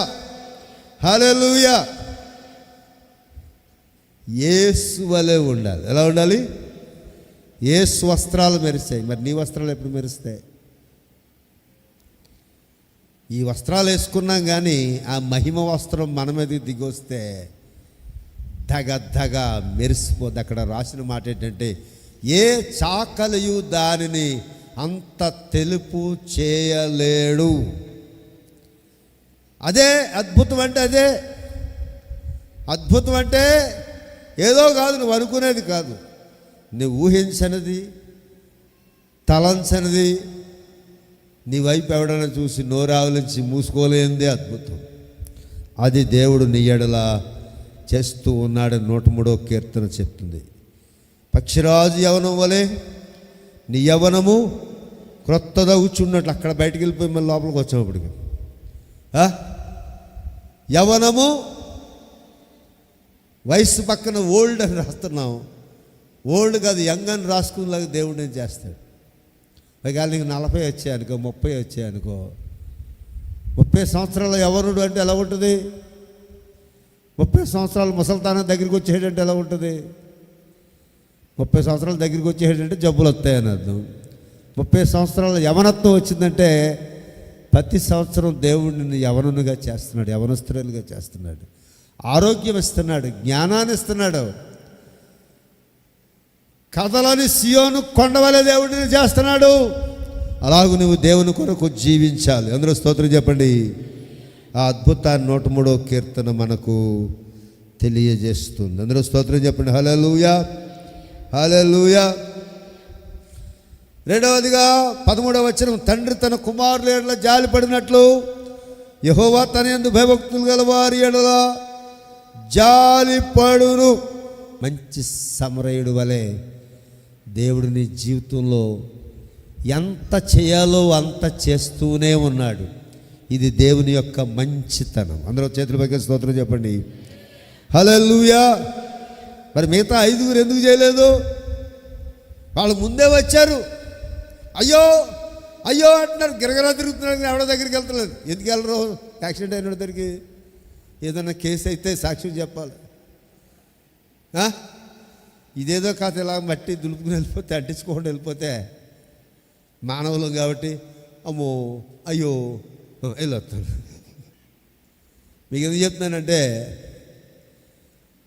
హల్లెలూయా. యేసు వలె ఉండాలి. ఎలా ఉండాలి? యేసు వస్త్రాలు మెరిస్తాయి. మరి నీ వస్త్రాలు ఎప్పుడు మెరుస్తాయి? ఈ వస్త్రాలు వేసుకున్నాం కానీ ఆ మహిమ వస్త్రం మన మీద దిగొస్తే దగ మెరిసిపోద్ది. అక్కడ రాసిన మాట ఏంటంటే, ఏ చాకలియు దానిని అంత తెలుపు చేయలేడు. అదే అద్భుతం అంటే, అదే అద్భుతం అంటే ఏదో కాదు, నువ్వు అనుకునేది కాదు, నువ్వు ఊహించనిది, తలంచనిది, నీ వైపు ఎవడన్నా చూసి నోరావులించి మూసుకోలేనిదే అద్భుతం. అది దేవుడు నీ ఎడల చేస్తూ ఉన్నాడని 103వ కీర్తన చెప్తుంది. పక్షిరాజు యవనం వలె నీ యవనము క్రొత్తదవుచున్నట్లు. అక్కడ బయటికి వెళ్ళిపోయి మళ్ళీ లోపలికి వచ్చామప్పటికి యవనము, వయసు పక్కన ఓల్డ్ అని రాస్తున్నాం. ఓల్డ్ కాదు, యంగ్ అని రాసుకునేలాగా దేవుడు నేను చేస్తాడు. ఒకవేళ నీకు 40 వచ్చాయనుకో, 30 వచ్చాయనుకో, 30 సంవత్సరాల యవనుడు అంటే ఎలా ఉంటుంది? 30 సంవత్సరాలు ముసల్తానం దగ్గరికి వచ్చేటంటే ఎలా ఉంటుంది? 30 సంవత్సరాల దగ్గరికి వచ్చేటంటే జబ్బులు వస్తాయని అర్థం. 30 సంవత్సరాల యవనత్వం వచ్చిందంటే ప్రతి సంవత్సరం దేవుడిని యవనునిగా చేస్తున్నాడు, యవనస్తులుగా చేస్తున్నాడు, ఆరోగ్యం ఇస్తున్నాడు, జ్ఞానాన్ని ఇస్తున్నాడు. కథలని సియోను కొండవలే దేవుడిని చేస్తున్నాడు. అలాగూ నువ్వు దేవుని కొరకు జీవించాలి. అందరూ స్తోత్రం చెప్పండి. ఆ అద్భుతాన్ని 103వ కీర్తన మనకు తెలియజేస్తుంది. అందరూ స్తోత్రం చెప్పండి. హల్లెలూయా, హల్లెలూయా. రెండవదిగా 13వ వచనం, తండ్రి తన కుమారుల ఎడల జాలిపడినట్లు యెహోవా తన యందు భయభక్తులు గల వారి ఎడల జాలిపడును. మంచి సమరయుడు వలె దేవుడు నీ జీవితంలో ఎంత చేయాలో అంత చేస్తూనే ఉన్నాడు. ఇది దేవుని యొక్క మంచితనం. అందరూ చేతుల పైకి స్తోత్రం చెప్పండి. హల్లెలూయా. మరి మిగతా 5 ఎందుకు చేయలేదు? వాళ్ళు ముందే వచ్చారు, అయ్యో అయ్యో అంటున్నారు, గిరగరా తిరుగుతున్నారు, ఎవడో దగ్గరికి వెళ్తలేదు. ఎందుకు వెళ్ళరు? యాక్సిడెంట్ అయిన దగ్గరికి. ఏదన్నా కేసు అయితే సాక్ష్యం చెప్పాలి. ఇదేదో కాదు, ఇలా మట్టి దులుపుకుని వెళ్ళిపోతే, అంటించుకోకుండా వెళ్ళిపోతే మానవులు కాబట్టి అమ్మో అయ్యో వెళ్ళొస్తాను. మీకు ఎందుకు చెప్తున్నానంటే,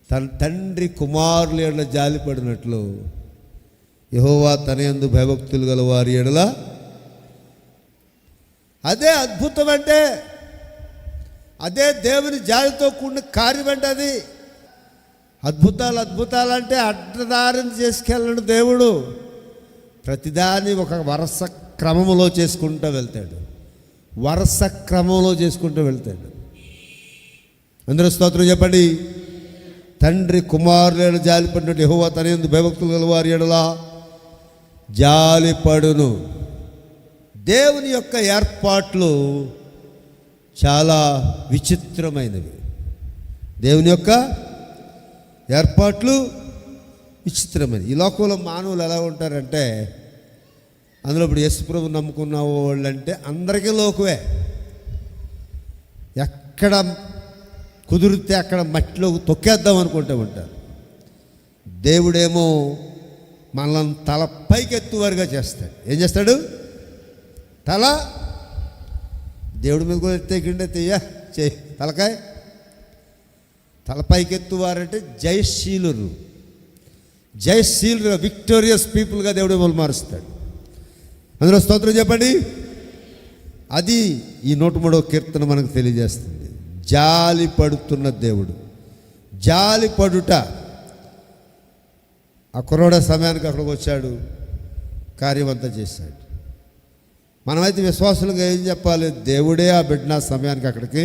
తన తండ్రి కుమారుల ఎడల జాలిపడినట్లు యెహోవా తన యందు భయభక్తులు గల వారి ఎడల, అదే అద్భుతం అంటే, అదే దేవుని జాలితో కూడిన కార్యం అంటే. అది అద్భుతాలు అంటే అడ్డదారిని చేసుకెళ్ళడు దేవుడు. ప్రతిదాన్ని ఒక వరుస క్రమంలో చేసుకుంటూ వెళ్తాడు, వరుస క్రమంలో చేసుకుంటూ వెళ్తాడు. అందరూ స్తోత్రం చెప్పండి. తండ్రి కుమారులను జాలిపడినట్టు యెహోవా తన యందు భయభక్తులు గలవారి యెడల జాలిపడును. దేవుని యొక్క ఏర్పాట్లు చాలా విచిత్రమైనవి. దేవుని యొక్క ఏర్పాట్లు విచిత్రమైనవి. ఈ లోకంలో మానవులు ఎలా ఉంటారంటే, అందులో ఇప్పుడు యేసుప్రభు నమ్ముకున్న వాళ్ళంటే అందరికీ లోకువే. ఎక్కడ కుదిరితే అక్కడ మట్టిలో తొక్కేద్దాం అనుకుంటూ ఉంటారు. దేవుడేమో మనల్ని తల పైకెత్తువారుగా చేస్తాడు. ఏం చేస్తాడు? తల దేవుడి మీద కూడా ఎత్తేకిండే తెయ్య చేయి తలకాయ తల పైకెత్తువారంటే జయశీలురు, విక్టోరియస్ పీపుల్గా దేవుడు వాళ్ళు మారుస్తాడు. అందులో స్తోత్రం చెప్పండి. అది ఈ 103వ కీర్తన మనకు తెలియజేస్తుంది. జాలి పడుతున్న దేవుడు, జాలి పడుట. ఆ కుర్రోడ సమయానికి అక్కడికి వచ్చాడు, కార్యమంతా చేశాడు. మనమైతే విశ్వాసులుగా ఏం చెప్పాలి? దేవుడే ఆ బిడ్డ నా సమయానికి అక్కడికి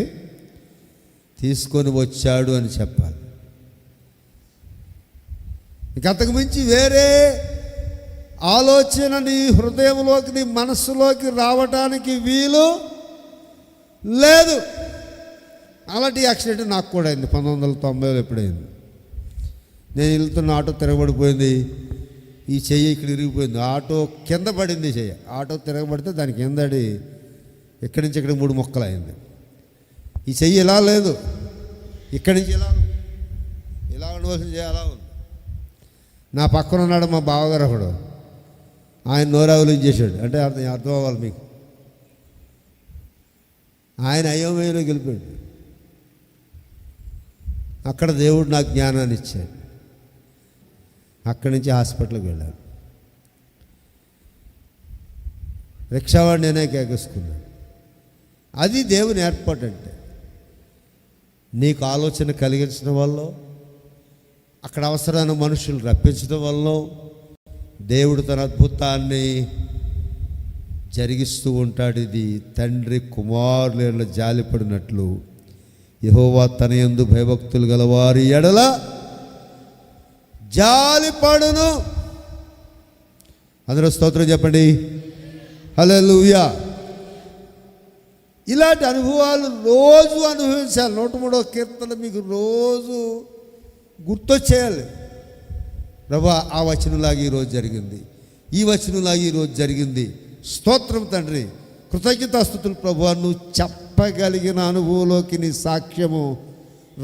తీసుకొని వచ్చాడు అని చెప్పాలి. ఇక అంతకు మించి వేరే ఆలోచన నీ హృదయంలోకి, నీ మనస్సులోకి రావటానికి వీలు లేదు. అలాంటి యాక్సిడెంట్ నాకు కూడా అయింది. 1990లో ఎప్పుడైంది. నేను వెళ్తున్న ఆటో తిరగబడిపోయింది. ఈ చెయ్యి ఇక్కడ ఇరిగిపోయింది. ఆటో కింద పడింది. చెయ్యి ఆటో తిరగబడితే దాని కిందడి ఇక్కడి నుంచి ఇక్కడ 3 ముక్కలు అయింది. ఈ చెయ్యి ఇలా లేదు, ఇక్కడి నుంచి ఇలా ఉండవలసిన చెయ్యి అలా ఉంది. నా పక్కన ఉన్నాడు మా బావగారు ఒకడు, ఆయన నోరావులు చేశాడు. అంటే అర్థం అవ్వాలి మీకు. ఆయన అయోమయంలో గెలిపాడు. అక్కడ దేవుడు నాకు జ్ఞానాన్ని ఇచ్చాడు. అక్కడి నుంచి హాస్పిటల్కి వెళ్ళాను. రిక్షావాడు నేనే కేకేసుకున్నాను. అది దేవుని ఏర్పాటు. అంటే నీకు ఆలోచన కలిగించడం వల్ల, అక్కడ అవసరమైన మనుషులు రప్పించడం వల్ల దేవుడు తన అద్భుతాన్ని జరిగిస్తూ ఉంటాడు. ఇది తండ్రి కుమారుల జాలిపడినట్లు యెహోవా తన యందు భయభక్తులు గలవారి ఎడల జాలిపడును. అందరూ స్తోత్రం చెప్పండి. హల్లెలూయా. ఇలాంటి అనుభవాలు రోజు అనుభవించాలి. 103వ కీర్తన మీకు రోజు గుర్తొచ్చేయాలి. ప్రభా, ఆ వచనంలాగా ఈరోజు జరిగింది, ఈ వచనంలాగా ఈరోజు జరిగింది. స్తోత్రం తండ్రి, కృతజ్ఞతాస్తుతులు ప్రభువా. నువ్వు చెప్పగలిగిన అనుభవంలోకి నీ సాక్ష్యము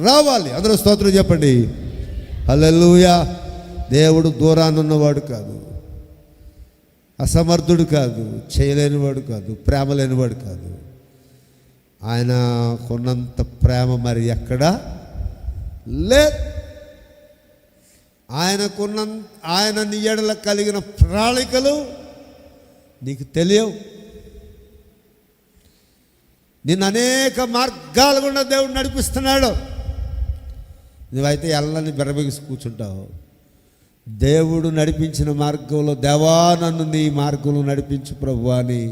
రావాలి. అందరూ స్తోత్రం చెప్పండి. హల్లెలూయా. దేవుడు దూరాన్ని ఉన్నవాడు కాదు, అసమర్థుడు కాదు, చేయలేనివాడు కాదు, ప్రేమ లేనివాడు కాదు. ఆయన కొన్నంత ప్రేమ మరి ఎక్కడా లేదు. ఆయన నీ ఎడల కలిగిన ప్రణాళికలు నీకు తెలియవు. నిన్ను అనేక మార్గాల గుండా దేవుడు నడిపిస్తున్నాడు. నువ్వైతే ఎల్లని బెరబెగిసి కూర్చుంటావు. దేవుడు నడిపించిన మార్గంలో, దేవా నన్ను నీ మార్గంలో నడిపించు ప్రభువా అని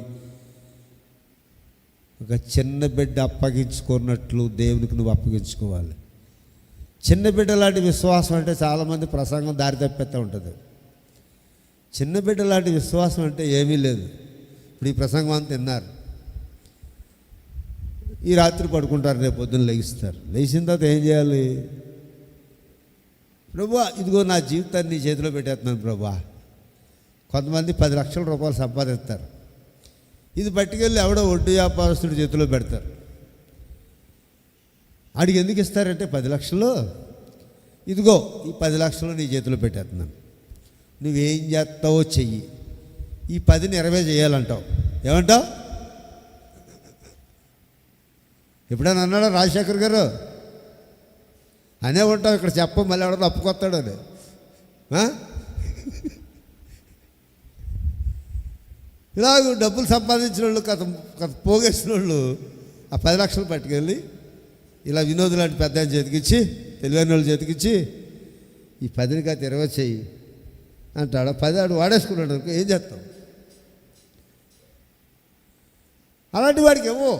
ఒక చిన్న బిడ్డ అప్పగించుకున్నట్లు దేవునికి నువ్వు అప్పగించుకోవాలి. చిన్న బిడ్డ లాంటి విశ్వాసం అంటే చాలామంది ప్రసంగం దారి తప్పిస్తూ ఉంటుంది. చిన్న బిడ్డ లాంటి విశ్వాసం అంటే ఏమీ లేదు. ఇప్పుడు ఈ ప్రసంగం అంతా విన్నారు, ఈ రాత్రి పడుకుంటారు, రేపు పొద్దున్న లెగిస్తారు. లేచిన తర్వాత ఏం చేయాలి? ప్రభువా, ఇదిగో నా జీవితాన్ని నీ చేతిలో పెట్టేస్తున్నాను ప్రభువా. కొంతమంది 10 లక్షల రూపాయలు సంపాదిస్తారు. ఇది పట్టుకెళ్ళి ఎవడో వడ్డీ వ్యాపారస్తుడి చేతిలో పెడతారు. ఆడికి ఎందుకు ఇస్తారంటే 10 లక్షలు, ఇదిగో ఈ 10 లక్షలు నీ చేతిలో పెట్టేస్తున్నాను, నువ్వేం చేస్తావో చెయ్యి. ఈ 10ని 20 చేయాలంటావు. ఏమంటావు? ఎప్పుడైనా అన్నాడా రాజశేఖర్ గారు? అనే ఉంటావు. ఇక్కడ చెప్ప మళ్ళీ ఎవడో అప్పుకొస్తాడు అని. ఇలాగ డబ్బులు సంపాదించిన వాళ్ళు, కథ పోగేసిన వాళ్ళు ఆ 10 లక్షలు పట్టుకెళ్ళి ఇలా వినోద్ లాంటి పెద్ద ఆయన చేతికిచ్చి, తెలివైన వాళ్ళు చేతికిచ్చి, ఈ 10ని కాదు 20 చెయ్యి అంటాడు. 10 ఆడు వాడేసుకున్నాడు అనుకో, ఏం చేస్తాం? అలాంటి వాడికి ఏమో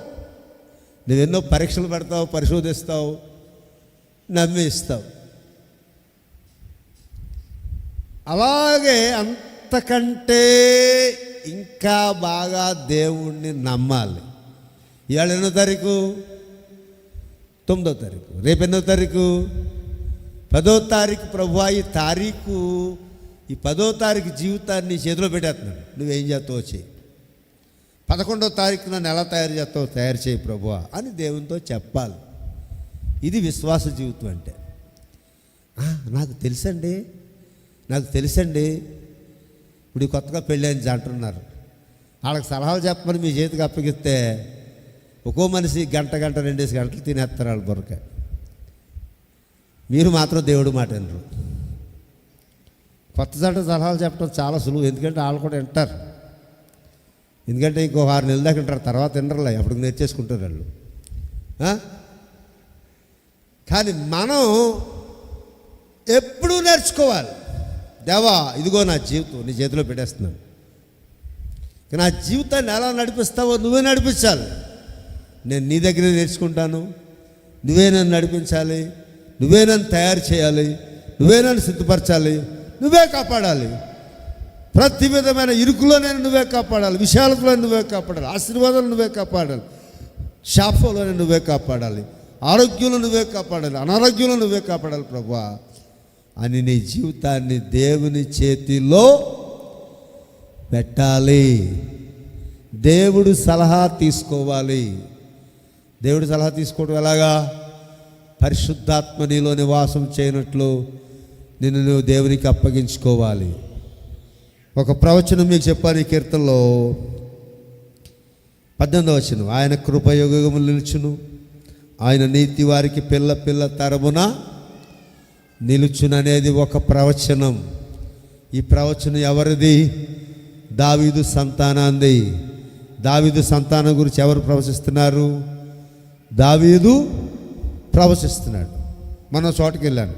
నువ్వెన్నో పరీక్షలు పెడతావు, పరిశోధిస్తావు, నమ్మి ఇస్తావు. అలాగే అంతకంటే ఇంకా బాగా దేవుణ్ణి నమ్మాలి. ఇవాళ ఎన్నో తారీఖు? 9వ తారీఖు. రేపు ఎన్నో తారీఖు? 10వ తారీఖు. ప్రభువా, ఈ తారీఖు, ఈ 10వ తారీఖు జీవితాన్ని చేతిలో పెట్టేస్తున్నాడు. నువ్వేం చేస్తావో చేయి. 11వ తారీఖు నన్ను ఎలా తయారు చేస్తావో తయారు చేయి ప్రభువా అని దేవునితో చెప్పాలి. ఇది విశ్వాస జీవితం అంటే. నాకు తెలుసండి ఇప్పుడు కొత్తగా పెళ్ళైన అంటున్నారు, వాళ్ళకి సలహాలు చెప్పమని మీ చేతికి అప్పగిస్తే ఒక్కో మనిషి గంట 2 గంటలు తినేస్తారు వాళ్ళు బొరకాయ. మీరు మాత్రం దేవుడు మాట వినరు. కొత్త జంట సలహాలు చెప్పడం చాలా సులువు, ఎందుకంటే వాళ్ళు కూడా వింటారు. ఎందుకంటే ఇంకో 6 నెలల దాకా వింటారు, తర్వాత వినరులే, అప్పుడు నేర్చేసుకుంటారు వాళ్ళు. కానీ మనం ఎప్పుడూ నేర్చుకోవాలి. దేవా, ఇదిగో నా జీవితం నీ చేతిలో పెట్టేస్తున్నాను, నా జీవితాన్ని ఎలా నడిపిస్తావో నువ్వే నడిపించాలి. నేను నీ దగ్గరే నేర్చుకుంటాను, నువ్వే నన్ను నడిపించాలి, నువ్వే నన్ను తయారు చేయాలి, నువ్వే నన్ను సిద్ధపరచాలి, నువ్వే కాపాడాలి. ప్రతి విధమైన ఇరుకులో నేను నువ్వే కాపాడాలి, విశాలతలో నువ్వే కాపాడాలి, ఆశీర్వాదాలు నువ్వే కాపాడాలి, శాపంలో నువ్వే కాపాడాలి, ఆరోగ్యంలో నువ్వే కాపాడాలి, అనారోగ్యంలో నువ్వే కాపాడాలి ప్రభువా అని నీ జీవితాన్ని దేవుని చేతిలో పెట్టాలి. దేవుడు సలహా తీసుకోవాలి. దేవుడు సలహా తీసుకోవడం ఎలాగా? పరిశుద్ధాత్మ నీలో నివాసం చేయనట్లు నిన్ను నువ్వు దేవునికి అప్పగించుకోవాలి. ఒక ప్రవచనం మీకు చెప్పాను ఈ కీర్తనలో, 18వ వచనం, ఆయన కృపయుగములు నిలుచును, ఆయన నీతి వారికి పిల్ల తరమున నిలుచుననేది ఒక ప్రవచనం. ఈ ప్రవచనం ఎవరిది? దావీదు సంతానాంది. దావీదు సంతానం గురించి ఎవరు ప్రవచిస్తున్నారు? దావీదు ప్రవచిస్తున్నాడు. మనం చోటుకి వెళ్ళాను,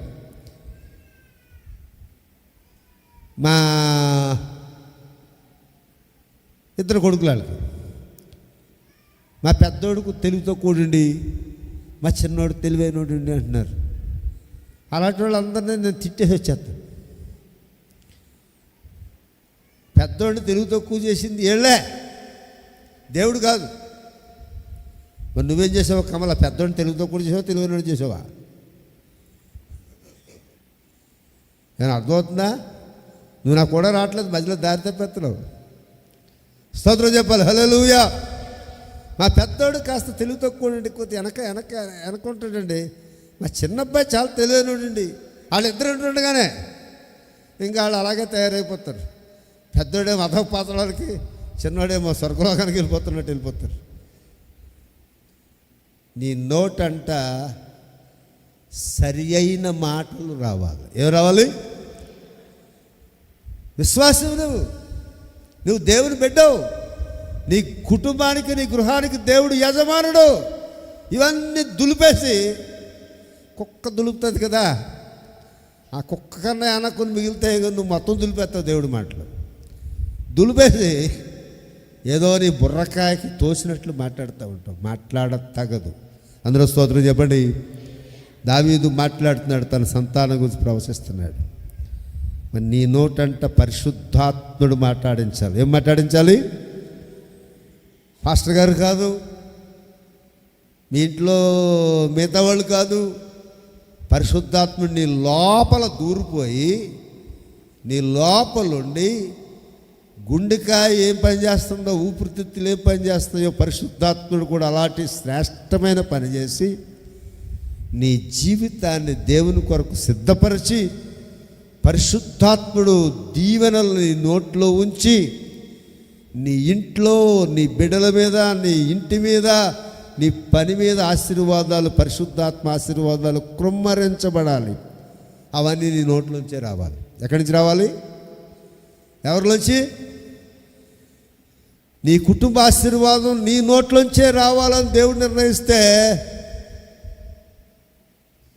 మా 2 కొడుకులకి, మా పెద్దోడుకు తెలివితో కూడిండి, మా చిన్నోడు తెలివైనోడు అంటున్నారు. అలాంటి వాళ్ళందరినీ నేను తిట్టేసి వచ్చేస్తాను. పెద్దోడిని తెలివి తక్కువ చేసింది ఏళ్ళే, దేవుడు కాదు. మరి నువ్వేం చేసావు కమల? పెద్దోడిని తెలివి తక్కువ చేసావా, తెలివైనోడు చేసావా? నేను అర్థమవుతుందా? నువ్వు నాకు కూడా రావట్లేదు, మధ్యలో దారి తప్పెత్తలేవు. స్తోత్రం చెప్పాలి, హల్లెలూయా. మా పెద్దోడు కాస్త తెలివి తక్కువ కొద్ది వెనకుంటాడండి. మా చిన్నబ్బాయి చాలా తెలివైనడండి. వాళ్ళిద్దరు ఉంటుండగానే ఇంకా వాళ్ళు అలాగే తయారైపోతారు. పెద్దోడేమో అధవ పాత్రలకి, చిన్నోడేమో స్వర్గలోకానికి వెళ్ళిపోతారు. నీ నోటంట సరి అయిన మాటలు రావాలి. ఏం రావాలి? విశ్వాసం. నువ్వు దేవుని బిడ్డవు, నీ కుటుంబానికి నీ గృహానికి దేవుడు యజమానుడు. ఇవన్నీ దులిపేసి, కుక్క దులుపుతుంది కదా, ఆ కుక్క కన్నా అనకొని మిగిలితే నువ్వు మొత్తం దులిపేస్తావు. దేవుడి మాటలు దులిపేసి ఏదో నీ బుర్రకాయకి తోసినట్లు మాట్లాడుతూ ఉంటావు. మాట్లాడతగదు. అందులో స్తోత్రం చెప్పండి. దావీదు మాట్లాడుతున్నాడు, తన సంతానం గురించి ప్రవశిస్తున్నాడు. మరి నీ నోటంట పరిశుద్ధాత్ముడు మాట్లాడించాలి. ఏం మాట్లాడించాలి? పాస్టర్ గారు కాదు, మీ ఇంట్లో మిగతా వాళ్ళు కాదు. పరిశుద్ధాత్ముడు నీ లోపల దూరిపోయి, నీ లోపలుండి గుండెకాయ ఏం పని చేస్తుందో, ఊపిరితిత్తులు ఏం పని చేస్తాయో, పరిశుద్ధాత్ముడు కూడా అలాంటి శ్రేష్టమైన పని చేసి నీ జీవితాన్ని దేవుని కొరకు సిద్ధపరిచి, పరిశుద్ధాత్ముడు దీవెనలు నీ నోట్లో ఉంచి, నీ ఇంట్లో, నీ బిడ్డల మీద, నీ ఇంటి మీద, నీ పని మీద ఆశీర్వాదాలు, పరిశుద్ధాత్మ ఆశీర్వాదాలు కృమ్మరించబడాలి. అవన్నీ నీ నోట్లోంచే రావాలి. ఎక్కడి నుంచి రావాలి? ఎవరిలోంచి? నీ కుటుంబ ఆశీర్వాదం నీ నోట్లోంచే రావాలని దేవుడు నిర్ణయిస్తే,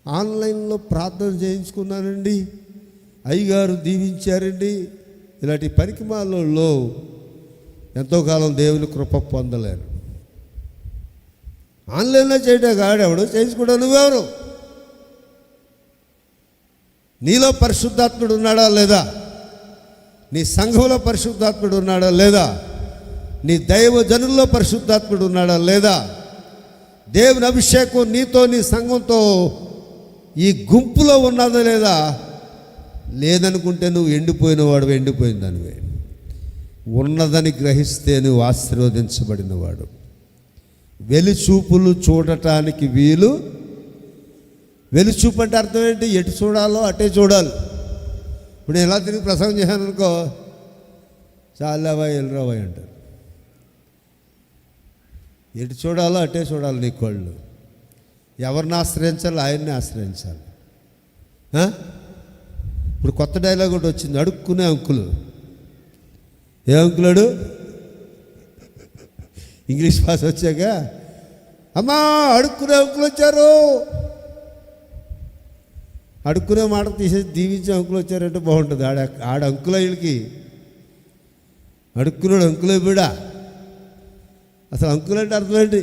ఆన్లైన్లో ప్రార్థన చేయించుకున్నానండి, అయ్యగారు దీవించారండి, ఇలాంటి పరికిమాలలో ఎంతో కాలం దేవుని కృప పొందలేరు. ఆన్లైన్లో చేయడం కాడెవడు, చేయించుకోవడం నువ్వెవరు? నీలో పరిశుద్ధాత్ముడు ఉన్నాడా లేదా? నీ సంఘంలో పరిశుద్ధాత్ముడు ఉన్నాడా లేదా? నీ దైవజనుల్లో పరిశుద్ధాత్ముడు ఉన్నాడా లేదా? దేవుని అభిషేకం నీతో నీ సంఘంతో ఈ గుంపులో ఉన్నదా లేదా? లేదనుకుంటే నువ్వు ఎండిపోయిన వాడు, ఎండిపోయిన దానివే. ఉన్నదని గ్రహిస్తే నువ్వు ఆశీర్వదించబడినవాడు. వెలిచూపులు చూడటానికి వీలు. వెలిచూపు అంటే అర్థం ఏంటి? ఎటు చూడాలో అటే చూడాలి. ఇప్పుడు నేను ఎలా తిరిగి ప్రసంగం చేశాను అనుకో, చాలాబాయ్ ఎల్రాబాయ్ అంటారు. ఎటు చూడాలో అటే చూడాలి నీ కళ్ళు. ఎవరిని ఆశ్రయించాలి? ఆయన్ని ఆశ్రయించాలి. ఇప్పుడు కొత్త డైలాగ్ ఒకటి వచ్చింది, అడుక్కునే అంకులు. ఏ అంకులాడు? ఇంగ్లీష్ భాష వచ్చాక అమ్మా అడుక్కునే అంకులు వచ్చారు. అడుక్కునే మాట తీసేసి దీవించే అంకులు వచ్చారంటే బాగుంటుంది. ఆడ అంకుల వీళ్ళకి అడుక్కున్నాడు అంకులే బిడా. అసలు అంకులంటే అర్థం ఏంటి?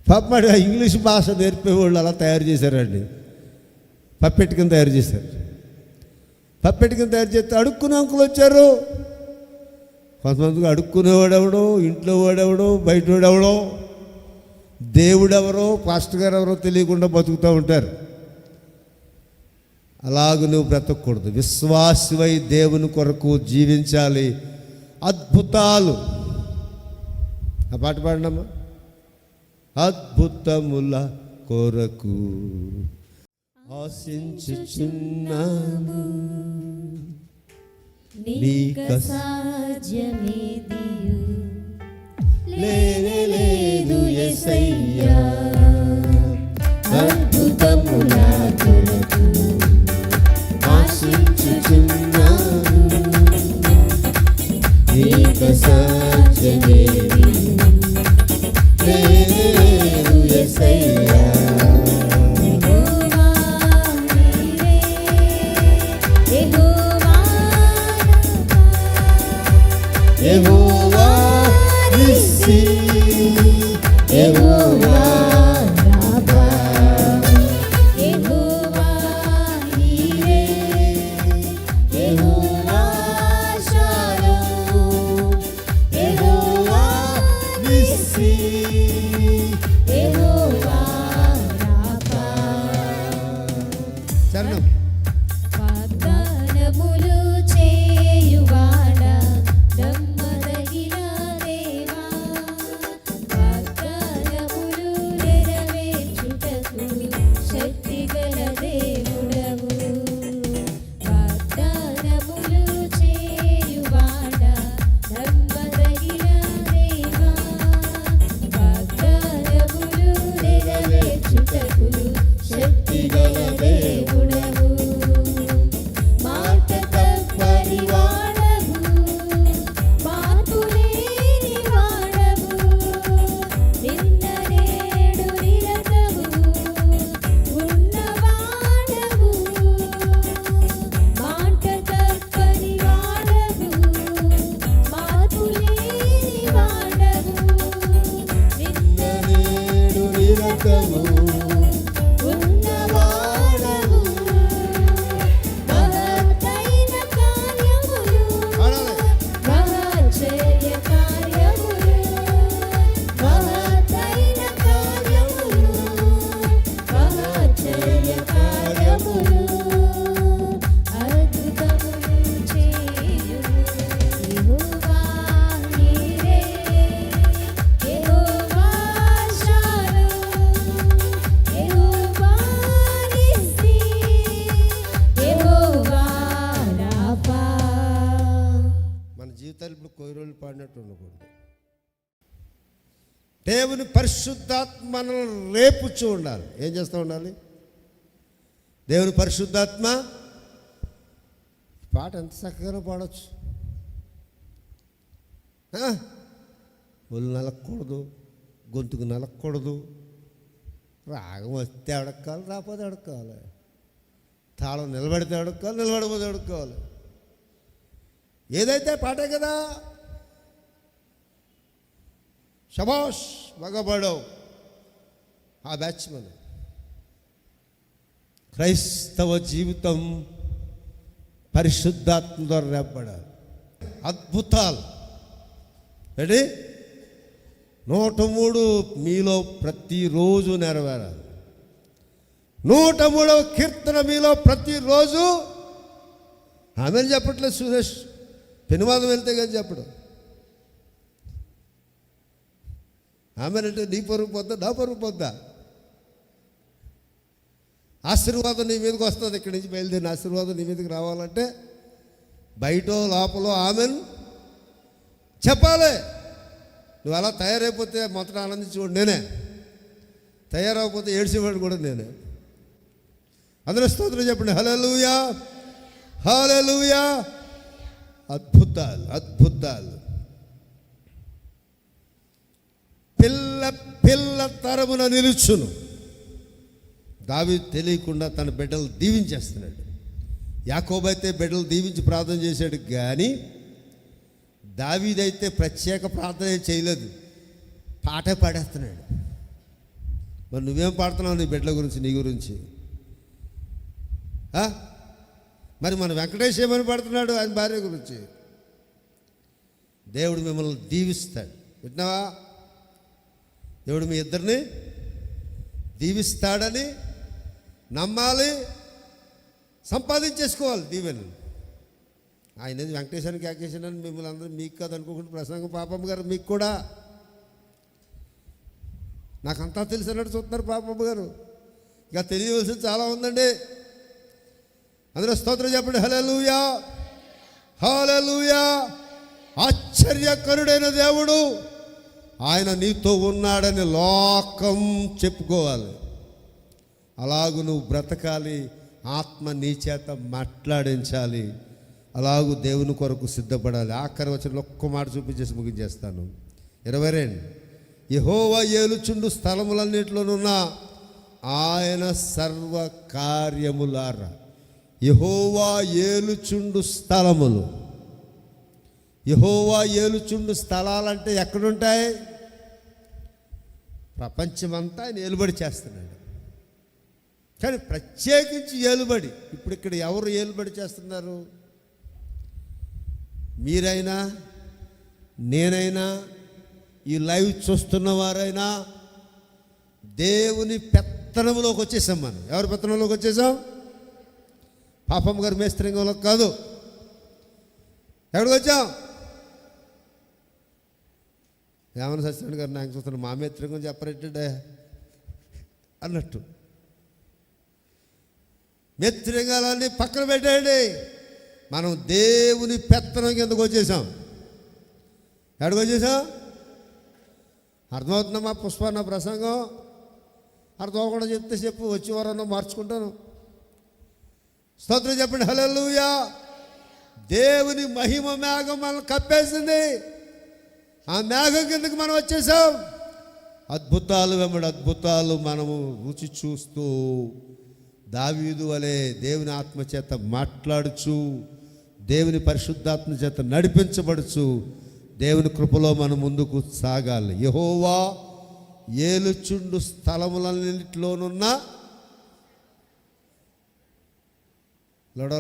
పాప ఇంగ్లీష్ భాష నేర్పేవాళ్ళు అలా తయారు చేశారండి. పప్పెట్ కింద తయారు చేశారు. పప్పెట్ కింద తయారు చేస్తే అడుక్కునే అంకులు వచ్చారు. కొంతమందికి అడుక్కునేవాడెవడో, ఇంట్లో వాడెవడో, బయట వాడెవడో, దేవుడెవరో, పాస్టర్ గారు ఎవరో తెలియకుండా బతుకుతూ ఉంటారు. అలాగ నువ్వు బ్రతకూడదు. విశ్వాసివై దేవుని కొరకు జీవించాలి. అద్భుతాలు, ఆ పాట పాడినమ్మా. అద్భుతముల కొరకు ఆశించుచున్నాను, నీక సాధ్యమేదియు లేదు యేసయ్యా. అద్భుతముల కొరకు ఆశించుచున్నాను, నీక సాధ్యమేదియు లేదు యేసయ్యా. యెహోవా నిస్సి, యెహోవా రాఫా, యెహోవా ఈరే, యెహోవా షాలోమ్, యెహోవా నిస్సి, యెహోవా రాఫా. చరణం. వాగ్దానములు చేయువాడా, నమ్మదగిన దేవా, వాగ్దానములు నెరవేర్చుటకు శక్తిగల దేవుడవు. వాగ్దానములు చేయువాడా, నమ్మదగిన దేవా, వాగ్దానములు నెరవేర్చుటకు శక్తిగల దేవుడవు. మాట తప్పని వాడవు, మార్పు లేని వాడవు, నిన్న నేడు నిరతము ఉన్నవాడవు. మాట తప్పని వాడవు, మార్పు లేని వాడవు, నిన్న నేడు నిరతము ఉన్నవాడవు. మహత్తైన కార్యములు, మహాశ్చర్య కార్యములు, మహత్తైన కార్యములు, మహాశ్చర్య కార్యములు, అద్భుతములు చేయుము యెహోవా నీవే. యెహోవా షాలోమ్, యెహోవా నిస్సి, యెహోవా రాఫా. మన జీవితాలు ఇప్పుడు కొయ్యి రోజులు పాడినట్టు ఉండకూడదు. దేవుని పరిశుద్ధాత్మ మనల్ని రేపుచ్చు ఉండాలి. ఏం చేస్తూ ఉండాలి? దేవుని పరిశుద్ధాత్మ. పాట ఎంత చక్కగానో పాడవచ్చు. ఒళ్ళు నలగకూడదు, గొంతుకు నలగకూడదు. రాగం వస్తే అడక్కాలి, రాకపోతే అడక్కాలి. తాళం నిలబడితే అడుక్కోవాలి, నిలబడిపోతే అడుక్కోవాలి. ఏదైతే పాటే కదా. శబాష్ మగబడవు ఆ బ్యాచ్మన్. క్రైస్తవ జీవితం పరిశుద్ధాత్మ ద్వారా రేపబడాలి. అద్భుతాలు ఏంటి 103 మీలో ప్రతిరోజు నెరవేరాలి. 103వ కీర్తన మీలో ప్రతిరోజు. ఆమెను చెప్పట్లేదు సురేష్, పెనువాదం వెళ్తే కానీ చెప్పడం. ఆమెనంటే నీ పరుగు పొద్దా, నా పరుగు పొద్దా. ఆశీర్వాదం నీ మీదకి వస్తుంది. ఇక్కడి నుంచి బయలుదేరిన ఆశీర్వాదం నీ మీదకి రావాలంటే బయట లోపల ఆమెను చెప్పాలి. నువ్వు అలా తయారైపోతే మొత్తం ఆనందించేవాడు నేనే, తయారైపోతే ఏడ్చేవాడు కూడా నేనే. అందరూ స్తోత్రం చెప్పండి. హల్లెలూయా, హల్లెలూయా. అద్భుతాలు, అద్భుతాలు. పిల్ల పిల్ల తరమున నిలుచును. దావీదు తెలియకుండా తన బిడ్డలు దీవించేస్తున్నాడు. యాకోబు అయితే బిడ్డలు దీవించి ప్రార్థన చేశాడు, కానీ దావీదైతే ప్రత్యేక ప్రార్థన చేయలేదు, పాటే పాడేస్తున్నాడు. మరి నువ్వేం పాడుతున్నావు నీ బిడ్డల గురించి, నీ గురించి? మరి మన వెంకటేష్ ఏమని పాడుతున్నాడు ఆయన భార్య గురించి? దేవుడు మిమ్మల్ని దీవిస్తాడు. విన్నావా? దేవుడు మీ ఇద్దరిని దీవిస్తాడని నమ్మాలి, సంపాదించేసుకోవాలి దీవెనలు. ఆయన వెంకటేశానికి యాకేశానని మిమ్మల్ని అందరూ మీకు కాదు అనుకోకుండా ప్రసంగం పాపమ్మ గారు మీకు కూడా నాకంతా తెలిసి అన్నట్టు చూస్తున్నారు పాపమ్మ గారు. ఇక తెలియవలసింది చాలా ఉందండి. అందరూ స్తోత్రం చెప్పండి. హల్లెలూయా, హల్లెలూయా. ఆశ్చర్యకరుడైన దేవుడు ఆయన నీతో ఉన్నాడని లోకం చెప్పుకోవాలి. అలాగూ నువ్వు బ్రతకాలి, ఆత్మ నీ చేత మాట్లాడించాలి. అలాగూ దేవుని కొరకు సిద్ధపడాలి. ఆఖరి వచనంలో ఒక్క మాట చూపించేసి ముగించేస్తాను. 22 యెహోవా ఏలుచుండు స్థలములన్నిటిలోనున్న ఆయన సర్వ కార్యములారా. యెహోవా ఏలుచుండు స్థలములు. యెహోవా ఏలుచుండు స్థలాలంటే ఎక్కడుంటాయి? ప్రపంచమంతా ఆయన ఏలుబడి చేస్తున్నాడు. కానీ ప్రత్యేకించి ఏలుబడి ఇప్పుడు ఇక్కడ ఎవరు ఏలుబడి చేస్తున్నారు? మీరైనా, నేనైనా, ఈ లైవ్ చూస్తున్న వారైనా దేవుని పెత్తనంలోకి వచ్చేసాం. మనం ఎవరి పెత్తనంలోకి వచ్చేసాం? పాపమ్మ గారు మేస్త్రింగంలోకి కాదు. ఎక్కడికి వచ్చాం? ఏమన్నా సత్యనారాయణ గారు నాకు చూస్తున్నాను, మా మేస్త్రింగం చెప్పరేంటే అన్నట్టు. మేస్త్రింగాలన్నీ పక్కన పెట్టేయండి. మనం దేవుని పెత్తనం కిందకు వచ్చేసాం. ఎక్కడికి వచ్చేసాం? అర్థమవుతుందమ్మా పుష్ప నా ప్రసంగం? అర్థం అవ్వకుండా చెప్తే చెప్పు, వచ్చే వారన్నా మార్చుకుంటాను. స్తోత్రం చెప్పండి. హల్లెలూయా. దేవుని మహిమ మేఘం మనల్ని కప్పేసింది. ఆ మేఘం కిందకి మనం వచ్చేసాం. అద్భుతాలు వెంబడి అద్భుతాలు మనము రుచి చూస్తూ దావీదు వలె దేవుని ఆత్మ చేత మాట్లాడుచు, దేవుని పరిశుద్ధాత్మ చేత నడిపించబడుచు దేవుని కృపలో మనం ముందుకు సాగాలి. యెహోవా ఏలుచుండు స్థలములన్నిటిలోనున్న లొడ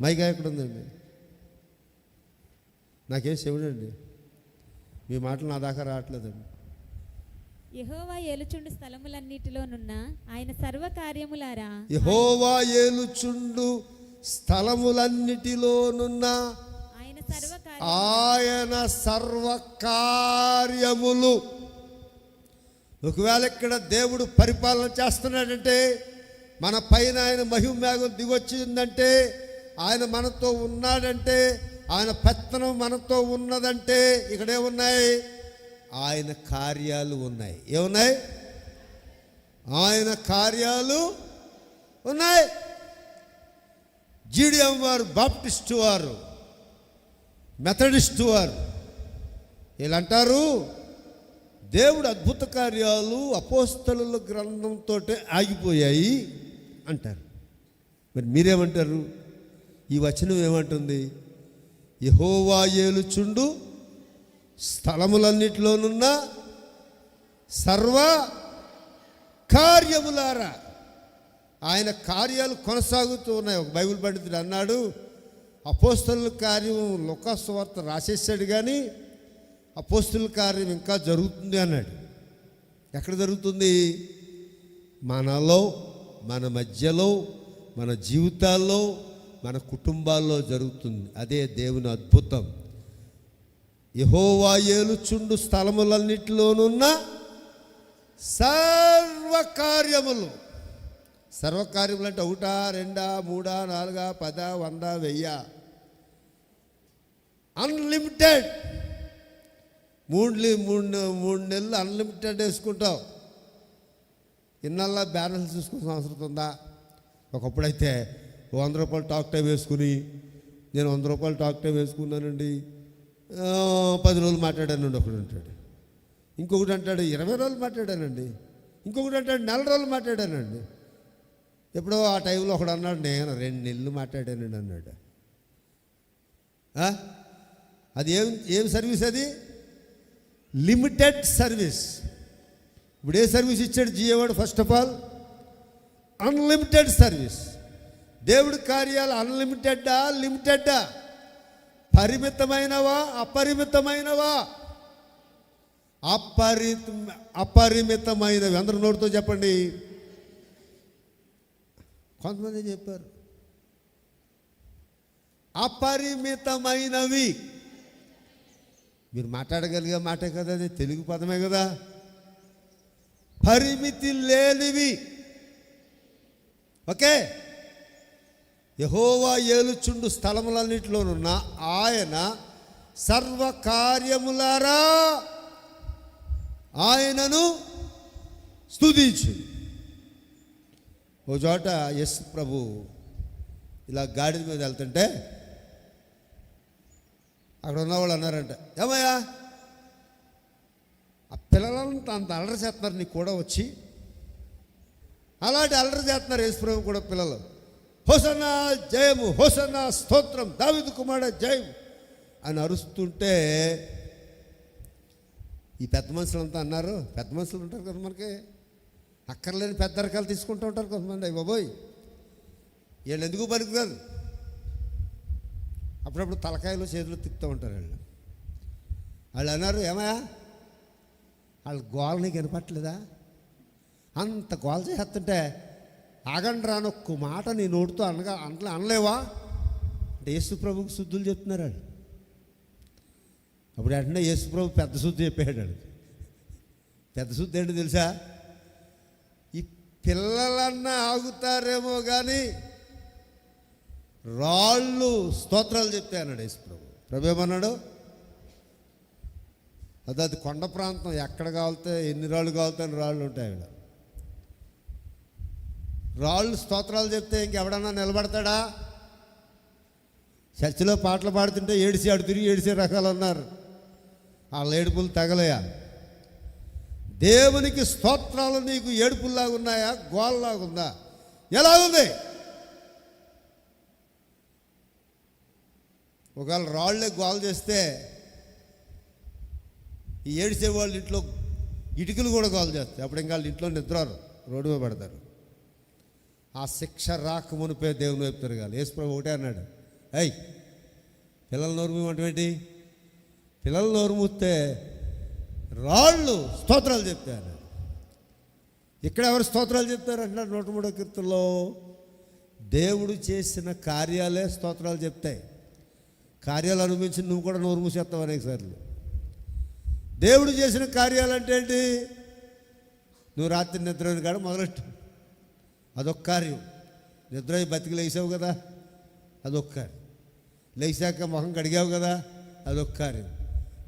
మైగా ఎక్కడుందండి? నాకేం చెవుడండి, మీ మాటలు నా దాకా రావట్లేదండి. యెహోవా ఏలుచుండు స్థలములన్నిటిలోనున్న ఆయన సర్వ కార్యములారా. యెహోవా ఏలుచుండు స్థలములన్నిటిలోనున్న ఆయన సర్వ కార్యములు. ఒకవేళ ఇక్కడ దేవుడు పరిపాలన చేస్తున్నాడంటే, మన పైన ఆయన మహిమ మేఘం దిగొచ్చిందంటే, ఆయన మనతో ఉన్నాడంటే, ఆయన పెత్తనం మనతో ఉన్నదంటే ఇక్కడే ఉన్నాయి, ఆయన కార్యాలు ఉన్నాయి. ఏమున్నాయి? ఆయన కార్యాలు ఉన్నాయి. జీడియం వారు, బాప్టిస్టు వారు, మెథడిస్టు వారు వీళ్ళంటారు దేవుడు అద్భుత కార్యాలు అపోస్తలుల గ్రంథంతో ఆగిపోయాయి అంటారు. మరి మీరేమంటారు? ఈ వచనం ఏమంటుంది? యెహోవా ఏలుచుండు స్థలములన్నిటిలోనున్న సర్వ కార్యములారా. ఆయన కార్యాలు కొనసాగుతూ ఉన్నాయి. ఒక బైబిల్ పండితుడు అన్నాడు, అపోస్తలుల కార్యం లూకా సువార్త రాసేసాడు కానీ అపోస్తలుల కార్యం ఇంకా జరుగుతుంది అన్నాడు. ఎక్కడ జరుగుతుంది? మనలో, మన మధ్యలో, మన జీవితాల్లో, మన కుటుంబాల్లో జరుగుతుంది. అదే దేవుని అద్భుతం. యెహోవా ఏలుచుండు స్థలములన్నిటిలోనున్న సర్వకార్యములు. సర్వకార్యములు అంటే 1, 2, 3, 4, 10, 100, 1000. అన్లిమిటెడ్. మూడు నెలలు అన్లిమిటెడ్ వేసుకుంటావు. ఇన్నల్లా బ్యాలెన్స్ చూసుకునే అవసరం ఉందా? ఒకప్పుడైతే 100 రూపాయలు టాక్ టైం వేసుకుని, నేను 100 రూపాయలు టాక్ టైం వేసుకున్నానండి, 10 రోజులు మాట్లాడానండి ఒకడు అంటాడు. ఇంకొకటి అంటాడు 20 రోజులు మాట్లాడానండి. ఇంకొకటి అంటాడు 4 రోజులు మాట్లాడానండి. ఎప్పుడో ఆ టైంలో ఒకడు అన్నాడు, నేను 2 నెలలు మాట్లాడానండి అన్నాడు. అది ఏం సర్వీస్? అది లిమిటెడ్ సర్వీస్. ఇప్పుడు ఏ సర్వీస్ ఇచ్చాడు జియోవాడు? First of all unlimited service. దేవుడి కార్యాలు అన్లిమిటెడ్డా, లిమిటెడ్డా? పరిమితమైనవా, అపరిమితమైనవా? అపరిమితమైనవి. అందరూ నోటితో చెప్పండి. కొంతమంది చెప్పారు అపరిమితమైనవి. మీరు మాట్లాడగలిగే మాటే కదా, అది తెలుగు పదమే కదా. పరిమితి లేనివి. ఓకే. యెహోవా ఏలుచుండు స్థలములన్నిటిలోనున్న ఆయన సర్వకార్యములారా ఆయనను స్తుతించు. ఓ చోట యేసు ప్రభు ఇలా గాడిద మీద వెళ్తుంటే అక్కడ ఉన్నవాళ్ళు అన్నారంట, ఏమయ్యా ఆ పిల్లలంతా అంత అల్లరి చేస్తున్నారు, నీకు కూడా వచ్చి అలాంటి అల్లరి చేస్తున్నారు యేసు ప్రభు కూడా పిల్లలు. హోసన్నా జయము, హోసన్నా స్తోత్రం, దావీదు కుమారుడా జయం అని అరుస్తుంటే ఈ పెద్ద మనుషులంతా అన్నారు. పెద్ద మనుషులు ఉంటారు కదా మనకి, అక్కర్లేని పెద్ద రకాలు తీసుకుంటూ ఉంటారు కొంతమంది. అయ్యి బాబోయ్ వీళ్ళు ఎందుకు పలుకుతారు? అప్పుడప్పుడు తలకాయలు చేతులు తిప్పుతూ ఉంటారు వాళ్ళు. వాళ్ళు అన్నారు, ఏమయ్యా వాళ్ళ గోల నీకు వినపట్లేదా? అంత గోల చేస్తుంటే ఆగండి రాను ఒక్క మాట నీ నోటితో అనలేవా అంటే యేసు ప్రభుకి శుద్ధులు చెప్తున్నారు వాళ్ళు. అప్పుడు వెంటనే యేసు ప్రభు పెద్ద శుద్ధి చెప్పాడు వాడు. పెద్ద శుద్ధి ఏంటో తెలుసా? ఈ పిల్లలన్నా ఆగుతారేమో కానీ రాళ్ళు స్తోత్రాలు చెప్తే అన్నాడు యేసు ప్రభు. ప్రభు ఏమన్నాడు? అది కొండ ప్రాంతం, ఎక్కడ కావాలితే ఎన్ని రాళ్ళు కావాలితే రాళ్ళు ఉంటాయి అక్కడ. రాళ్ళు స్తోత్రాలు చెప్తే ఇంకెవడన్నా నిలబడతాడా? చర్చిలో పాటలు పాడుతుంటే ఏడిసి అడు తిరిగి ఏడిసే రకాలు ఉన్నారు. వాళ్ళ ఏడుపులు తగలయా? దేవునికి స్తోత్రాలు నీకు ఏడుపుల్లాగా ఉన్నాయా, గోల్లాగుందా? ఎలాగుంది? ఒకవేళ రాళ్ళే గోల చేస్తే ఈ ఏడిసే వాళ్ళు ఇంట్లో ఇటుకలు కూడా గోల చేస్తాయి. అప్పుడు ఇంకా వాళ్ళు ఇంట్లో నిద్రారు, రోడ్డు మీద పడతారు. ఆ శిక్ష రాక మునిపే దేవుని వైపు తిరగాలి. యేసు ప్రభు ఒకటే అన్నాడు, అయ్ పిల్లల నోరు మూయమంటే పిల్లల నోరు మూస్తే రాళ్ళు స్తోత్రాలు చెప్తే అన్నాడు. ఇక్కడ ఎవరు స్తోత్రాలు చెప్తారు అంటున్నారు 103వ కీర్తనలో. దేవుడు చేసిన కార్యాలే స్తోత్రాలు చెప్తాయి. కార్యాలు అనుభవించి నువ్వు కూడా నోరు మూసేస్తావు అనేకసార్లు. దేవుడు చేసిన కార్యాలు అంటే ఏంటి? నువ్వు రాత్రి నిద్ర కాడ మొదలెట్టు, అదొక కార్యం. నిద్ర బతికి లేచావు కదా, అదొక కార్యం. లేచాక మొహం కడిగావు కదా, అదొక కార్యం.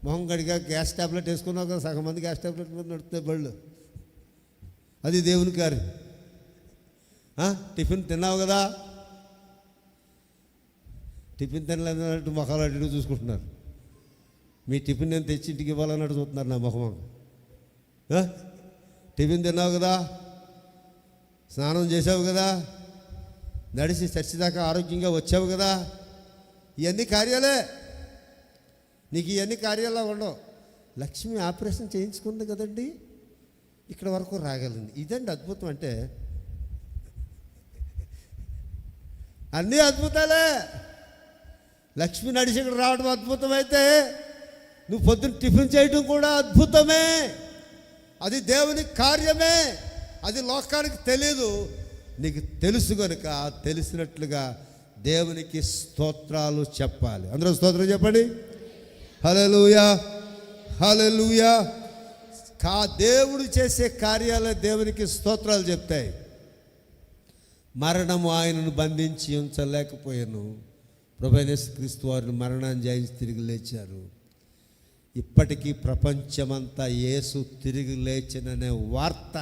మొహం కడిగాక గ్యాస్ ట్యాబ్లెట్ వేసుకున్నావు కదా, సగం మంది గ్యాస్ ట్యాబ్లెట్ మీద నడుస్తాయి బళ్ళు, అది దేవుని కార్యం. టిఫిన్ తిన్నావు కదా, టిఫిన్ తినలేదన్నట్టు మొహాలు అటు చూసుకుంటున్నారు. మీ టిఫిన్ నేను తెచ్చి ఇంటికి ఇవ్వాలన్నట్టు చూస్తున్నారు నా మొహం. టిఫిన్ తిన్నావు కదా, స్నానం చేసావు కదా, నడిచి చర్చి దాకా ఆరోగ్యంగా వచ్చావు కదా, ఇవన్నీ కార్యాలే. నీకు ఇవన్నీ కార్యాల్లో ఉండవు. లక్ష్మి ఆపరేషన్ చేయించుకుంది కదండి, ఇక్కడ వరకు రాగలింది. ఇదండి అద్భుతం. అంటే అన్నీ అద్భుతాలే. లక్ష్మి నడిచి ఇక్కడ రావడం అద్భుతమైతే నువ్వు పొద్దున్న టిఫిన్ చేయడం కూడా అద్భుతమే. అది దేవుని కార్యమే. అది లోకానికి తెలియదు, నీకు తెలుసు కనుక తెలిసినట్లుగా దేవునికి స్తోత్రాలు చెప్పాలి. అందరూ స్తోత్రం చెప్పండి. హల్లెలూయా, హల్లెలూయా. దేవుడు చేసే కార్యాలే దేవునికి స్తోత్రాలు చెప్తాయి. మరణము ఆయనను బంధించి ఉంచలేకపోయాను. ప్రభువైన యేసుక్రీస్తు వారిని మరణాన్ని జయించి తిరిగి లేచారు. ఇప్పటికీ ప్రపంచమంతా యేసు తిరిగి లేచిననే వార్త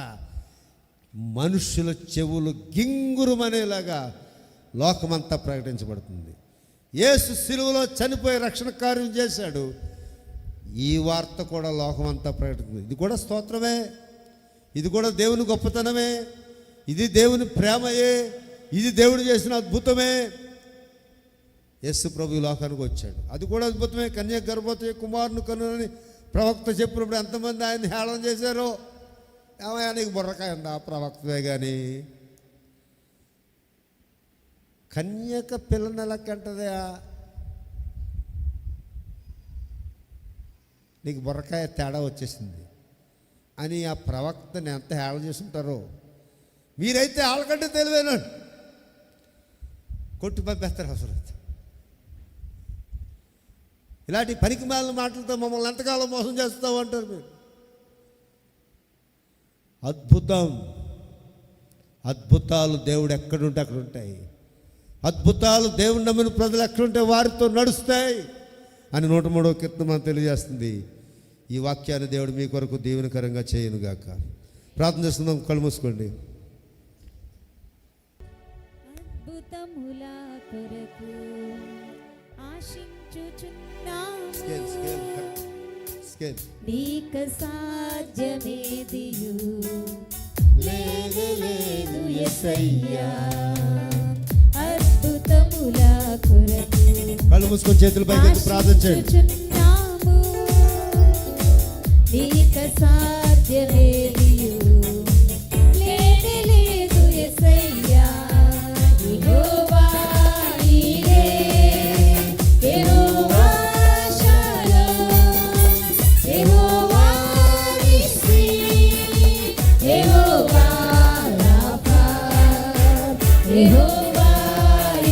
మనుషుల చెవులు గింగురుమనేలాగా లోకమంతా ప్రకటించబడుతుంది. యేసు సిలువలో చనిపోయి రక్షణ కార్యం చేశాడు. ఈ వార్త కూడా లోకమంతా ప్రకటిస్తుంది. ఇది కూడా స్తోత్రమే, ఇది కూడా దేవుని గొప్పతనమే, ఇది దేవుని ప్రేమయే, ఇది దేవుడు చేసిన అద్భుతమే. యేసు ప్రభు లోకానికి వచ్చాడు, అది కూడా అద్భుతమే. కన్య గర్భవతి కుమారుని కనుని ప్రవక్త చెప్పినప్పుడు ఎంతమంది ఆయన్ని హేళన చేశారో. ఏమయ్యా నీకు బుర్రకాయ ఉందా, ప్రవక్తవే కానీ కన్యక పిల్లని ఎలా కంటదా, నీకు బుర్రకాయ తేడా వచ్చేసింది అని ఆ ప్రవక్తని ఎంత హేళన చేస్తుంటారో. మీరైతే వాళ్ళకంటే తెలివైనాడు కొట్టి పంపేస్తారు అవసరం. ఇలాంటి పనికి మాలిన మాటలతో మమ్మల్ని ఎంతకాలం మోసం చేస్తావు అంటారు మీరు. అద్భుతం, అద్భుతాలు దేవుడు ఎక్కడుంటే అక్కడ ఉంటాయి. అద్భుతాలు దేవుడు నమ్మిన ప్రజలు ఎక్కడుంటే వారితో నడుస్తాయి అని 103వ కీర్తన మనం తెలియజేస్తుంది. ఈ వాక్యాన్ని దేవుడు మీ కొరకు దీవెనకరంగా చేయనుగాక. ప్రార్థన చేస్తున్నాం, కళ్ళు మూసుకోండి. అద్భుతముల కొరకు ఆశించుచున్నాము, నీకు సాధ్యమేదియు లేదు యేసయ్యా. అద్భుతముల కొరకు కళ్ళు మూసుకొని చేతులు పైకి ప్రార్థన చేయండి. నీకు సాధ్యమేదియు లేదు యేసయ్యా. యెహోవా ఈరే, యెహోవా షలోమ్, యెహోవా నిస్సి, యెహోవా రాఫా, యెహోవా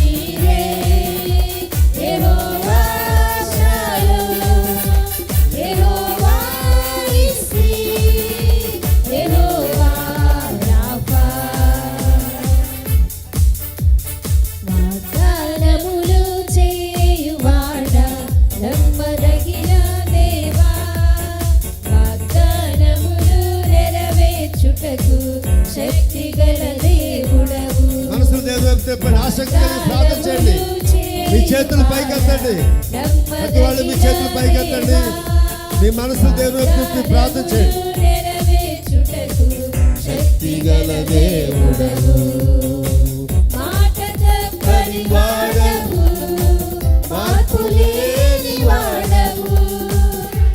ఈరే, యెహోవా షలోమ్, యెహోవా నిస్సి, యెహోవా రాఫా. వాగ్దానములు చేయువాడా, నమ్మదగిన దేవా, వాగ్దానములు నెరవేర్చుటకు శక్తిగల దేవుడవు. మనసులో దేవుని వైపు తిప్పండి, ఆసక్తి కలిగి ప్రార్థన చేయండి. మీ చేతులు పైకెత్తండి, ప్రతి వాళ్ళు మీ చేతులు పైకెత్తండి. మీ మనసు దేవుని వైపు తిప్పి ప్రార్థన చేయండి. నెరవేర్చుటకు శక్తిగల దేవుడవు. మాట తప్పని వాడవు, మార్పు లేని వాడవు,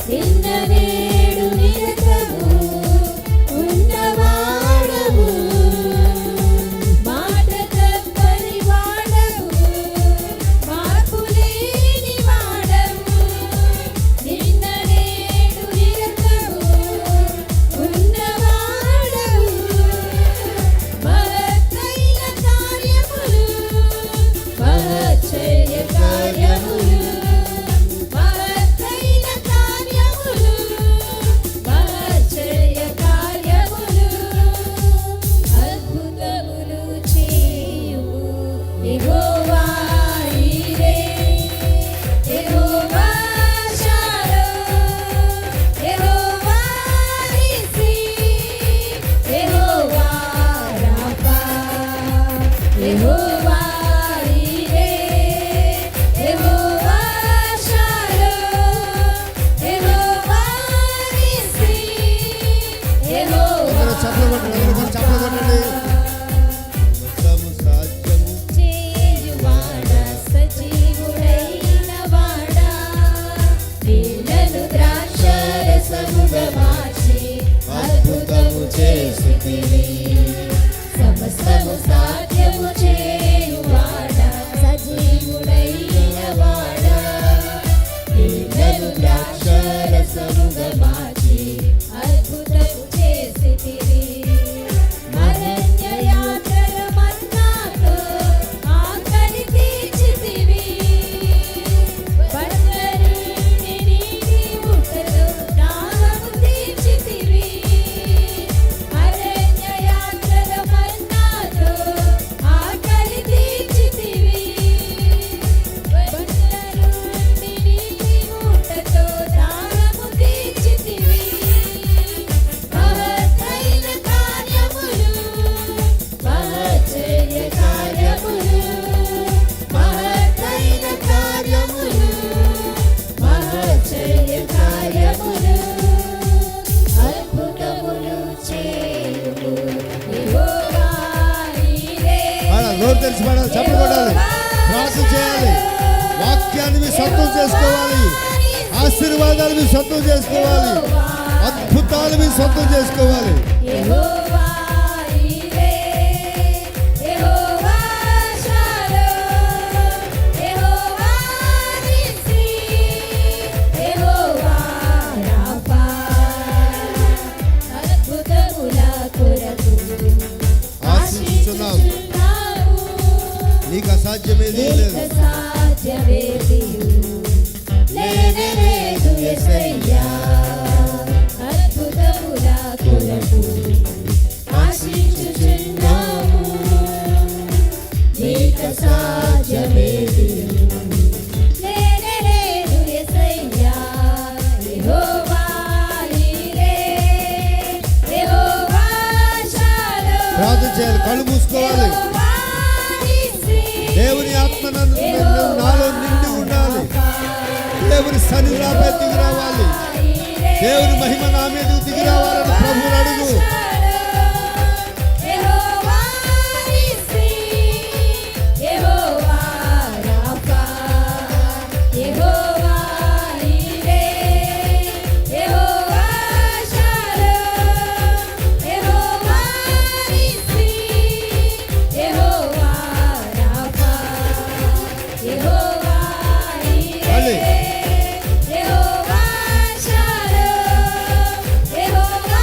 నిన్న నేడు నిరతము ఉన్నవాడవు. మాట తప్పని వాడవు, మార్పు లేని వాడవు, నిన్న నేడు నిరతము ఉన్నవాడవు. మహత్తైన కార్యములు, మహచ్చర్య కార్యములు, మహత్తైన కార్యములు, మహచ్చర్య కార్యములు, అద్భుతములు చేయుము యెహోవా ఈరే, యెహోవా షలోమ్, యెహోవా నిస్సి, యెహోవా రాఫా, యెహోవా ఈరే, యెహోవా షలోమ్, యెహోవా నిస్సి, యెహోవా చప్పట్లు కొట్టండి, అందరూ చప్పట్లు కొట్టండి. సమస్తము సాధ్యము చేయువాడా, సజీవుడైన వాడా, నీళ్లను ద్రాక్షారసముగా మార్చి అద్భుతము చేసితివి. సమస్తము సాధ్యము చేయువాడా, ద్రాక్షరసముగా మార్చి అద్భుతము చేసితివి. అరణ్య యాత్రల మన్నాతో ఆకలి తీర్చితివి. బండరుండి నీటి ఊటలో దాహము తీర్చితివి. అరణ్య యాత్రల మన్నాతో ఆకలి తీర్చితివి. బండరుండి నీటి ఊటతో దాహము తీర్చితివి. మహత్తైన కార్యములు, మహచ్చర్య కార్యములు, మహత్తైన కార్యములు, మహచ్చర్య కార్యములు, అద్భుతములు చేయుము యెహోవా నీవే. నోరు తెరిచి పడాలి, చప్పట్లు కొట్టాలి, ప్రార్థన చేయాలి. వాక్యాన్ని మీరు సొంతం చేసుకోవాలి. ఆశీర్వాదాలు మీరు సొంతం చేసుకోవాలి. అద్భుతాలు మీరు సొంతం చేసుకోవాలి. యెహోవా నీవే. యెహోవా షాలోమ్. యెహోవా నిస్సి. యెహోవా రాఫా. అద్భుతముల కొరకు ఆశిస్తున్నాము. నీకు అసాధ్యమేది లేదు. లేదు యేసయ్యా. అద్భుతముల కొరకు ఆశించుచున్నాము. నీకు అసాధ్యమేది లేదు యేసయ్యా. యెహోవా నీవే. యెహోవా షాలోమ్. ప్రార్థన చేయాలి, కళ్ళు మూసుకోవాలి. దేవుని ఆత్మ నాలో నిండి ఉండాలి. దేవుని సన్నిధి నాపై దిగి రావాలి. దేవుని మహిమ నా మీద దిగి రావాలని ప్రభువుని అడుగు. యెహోవా నిస్సి. యెహోవా రాఫా. యెహోవా నీవే. యెహోవా షాలోమ్. యెహోవా నిస్సి. యెహోవా రాఫా. యెహోవా మళ్ళీ. నీవే. యెహోవా షాలోమ్. యెహోవా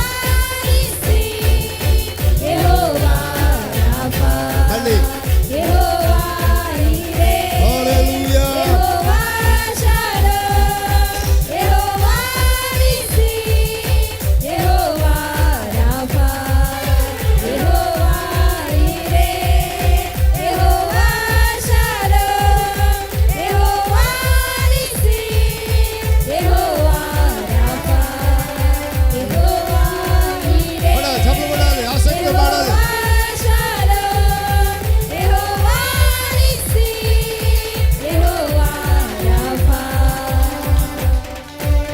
నిస్సి. యెహోవా రాఫా. మళ్ళీ. యెహోవా నీవే. హల్లెలూయా. యెహోవా షాలోమ్. యెహోవా నిస్సి. యెహోవా రాఫా. యెహోవా నీవే. యెహోవా షాలోమ్. యెహోవా నిస్సి. యెహోవా రాఫా. యెహోవా నీవే. పడాలి, చప్పట్లు కొట్టాలి, ఆసక్తిగా పాడాలి.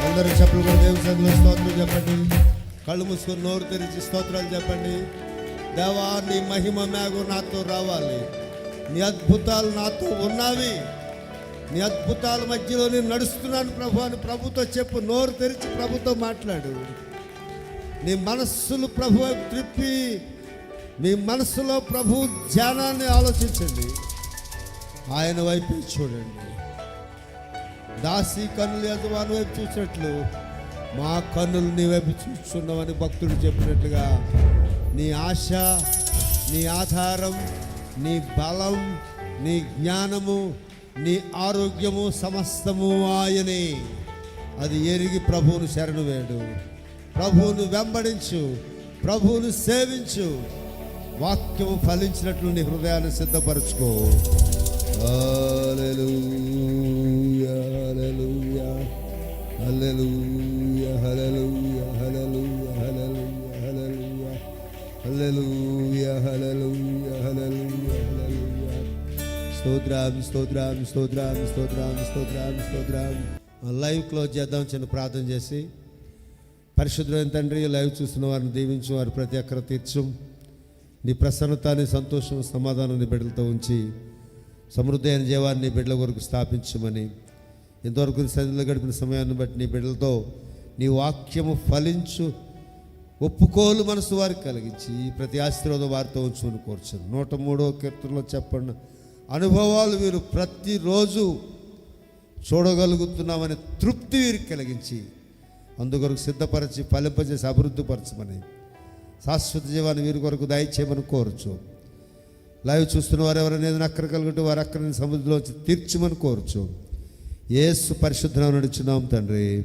అందరూ చప్పట్లు కొట్టి దేవుని సన్నిధిలో స్తోత్రం చెప్పండి. కళ్ళు మూసుకొని నోరు తెరిచి స్తోత్రాలు చెప్పండి. దేవా, నీ మహిమ మేఘు నాతో రావాలి. నీ అద్భుతాలు నాతో ఉన్నవి. నీ అద్భుతాల మధ్యలో నేను నడుస్తున్నాను ప్రభు అని ప్రభుతో చెప్పు. నోరు తెరిచి ప్రభుతో మాట్లాడు. నీ మనస్సులు ప్రభు వైపు త్రిప్పి మీ మనస్సులో ప్రభు ధ్యానాన్ని ఆలోచించండి. ఆయన వైపు చూడండి. దాసి కన్నులు యజమాని వైపు చూసినట్లు మా కన్నులు నీ వైపు చూస్తున్నామని భక్తుడు చెప్పినట్లుగా నీ ఆశ, నీ ఆధారం, నీ బలం, నీ జ్ఞానము, నీ ఆరోగ్యము సమస్తము ఆయనే. అది ఎరిగి ప్రభువును శరణు వేడు. ప్రభువును వెంబడించు, ప్రభువును సేవించు. వాక్యము ఫలించినట్లు నీ హృదయాన్ని సిద్ధపరచుకో. హల్లెలూయా, హల్లెలూయా, హల్లెలూయా, హల్లెలూయా, హల్లెలూయా, హల్లెలూయా, హల్లెలూయా, హల్లెలూయా, హల్లెలూయా, హల్లెలూయా. స్తోత్రం, స్తోత్రం, స్తోత్రం, స్తోత్రం, స్తోత్రం, స్తోత్రం. లైవ్ క్లోజ్ చేద్దాం. చిన్న ప్రార్థన చేసి, పరిశుద్ధమైన తండ్రి, లైవ్ చూస్తున్న వారిని దీవించు, వారి ప్రతి ఒక్కరు తీర్చు. నీ ప్రసన్నత, నీ సంతోషం, సమాధానం నీ బిడ్డలతో ఉంచి సమృద్ధి అయిన జీవాన్ని నీ బిడ్డల కొరకు స్థాపించమని, ఇంతవరకు నీ సన్నిధిలో గడిపిన సమయాన్ని బట్టి నీ బిడ్డలతో నీ వాక్యము ఫలించు ఒప్పుకోలు మనసు వారికి కలిగించి ప్రతి ఆశీర్వాదం వారితో ఉంచుకొని కోర్చాను. 103వ కీర్తనలో చెప్పండి, అనుభవాలు వీరు ప్రతిరోజు చూడగలుగుతున్నామనే తృప్తి వీరికి కలిగించి అందుకొరకు సిద్ధపరచి ఫలింపజేసి అభివృద్ధిపరచమని శాశ్వత జీవాన్ని వీరి కొరకు దయచేయమని కోరుచు. లైవ్ చూస్తున్న వారు ఎవరైనా ఏదైనా అక్కర కలుగుంటే వారు అక్కడిని సముద్రంలోంచి తీర్చమని కోరుచు. యేసు పరిశుద్ధ నామమున నడుచున్నాం తండ్రి.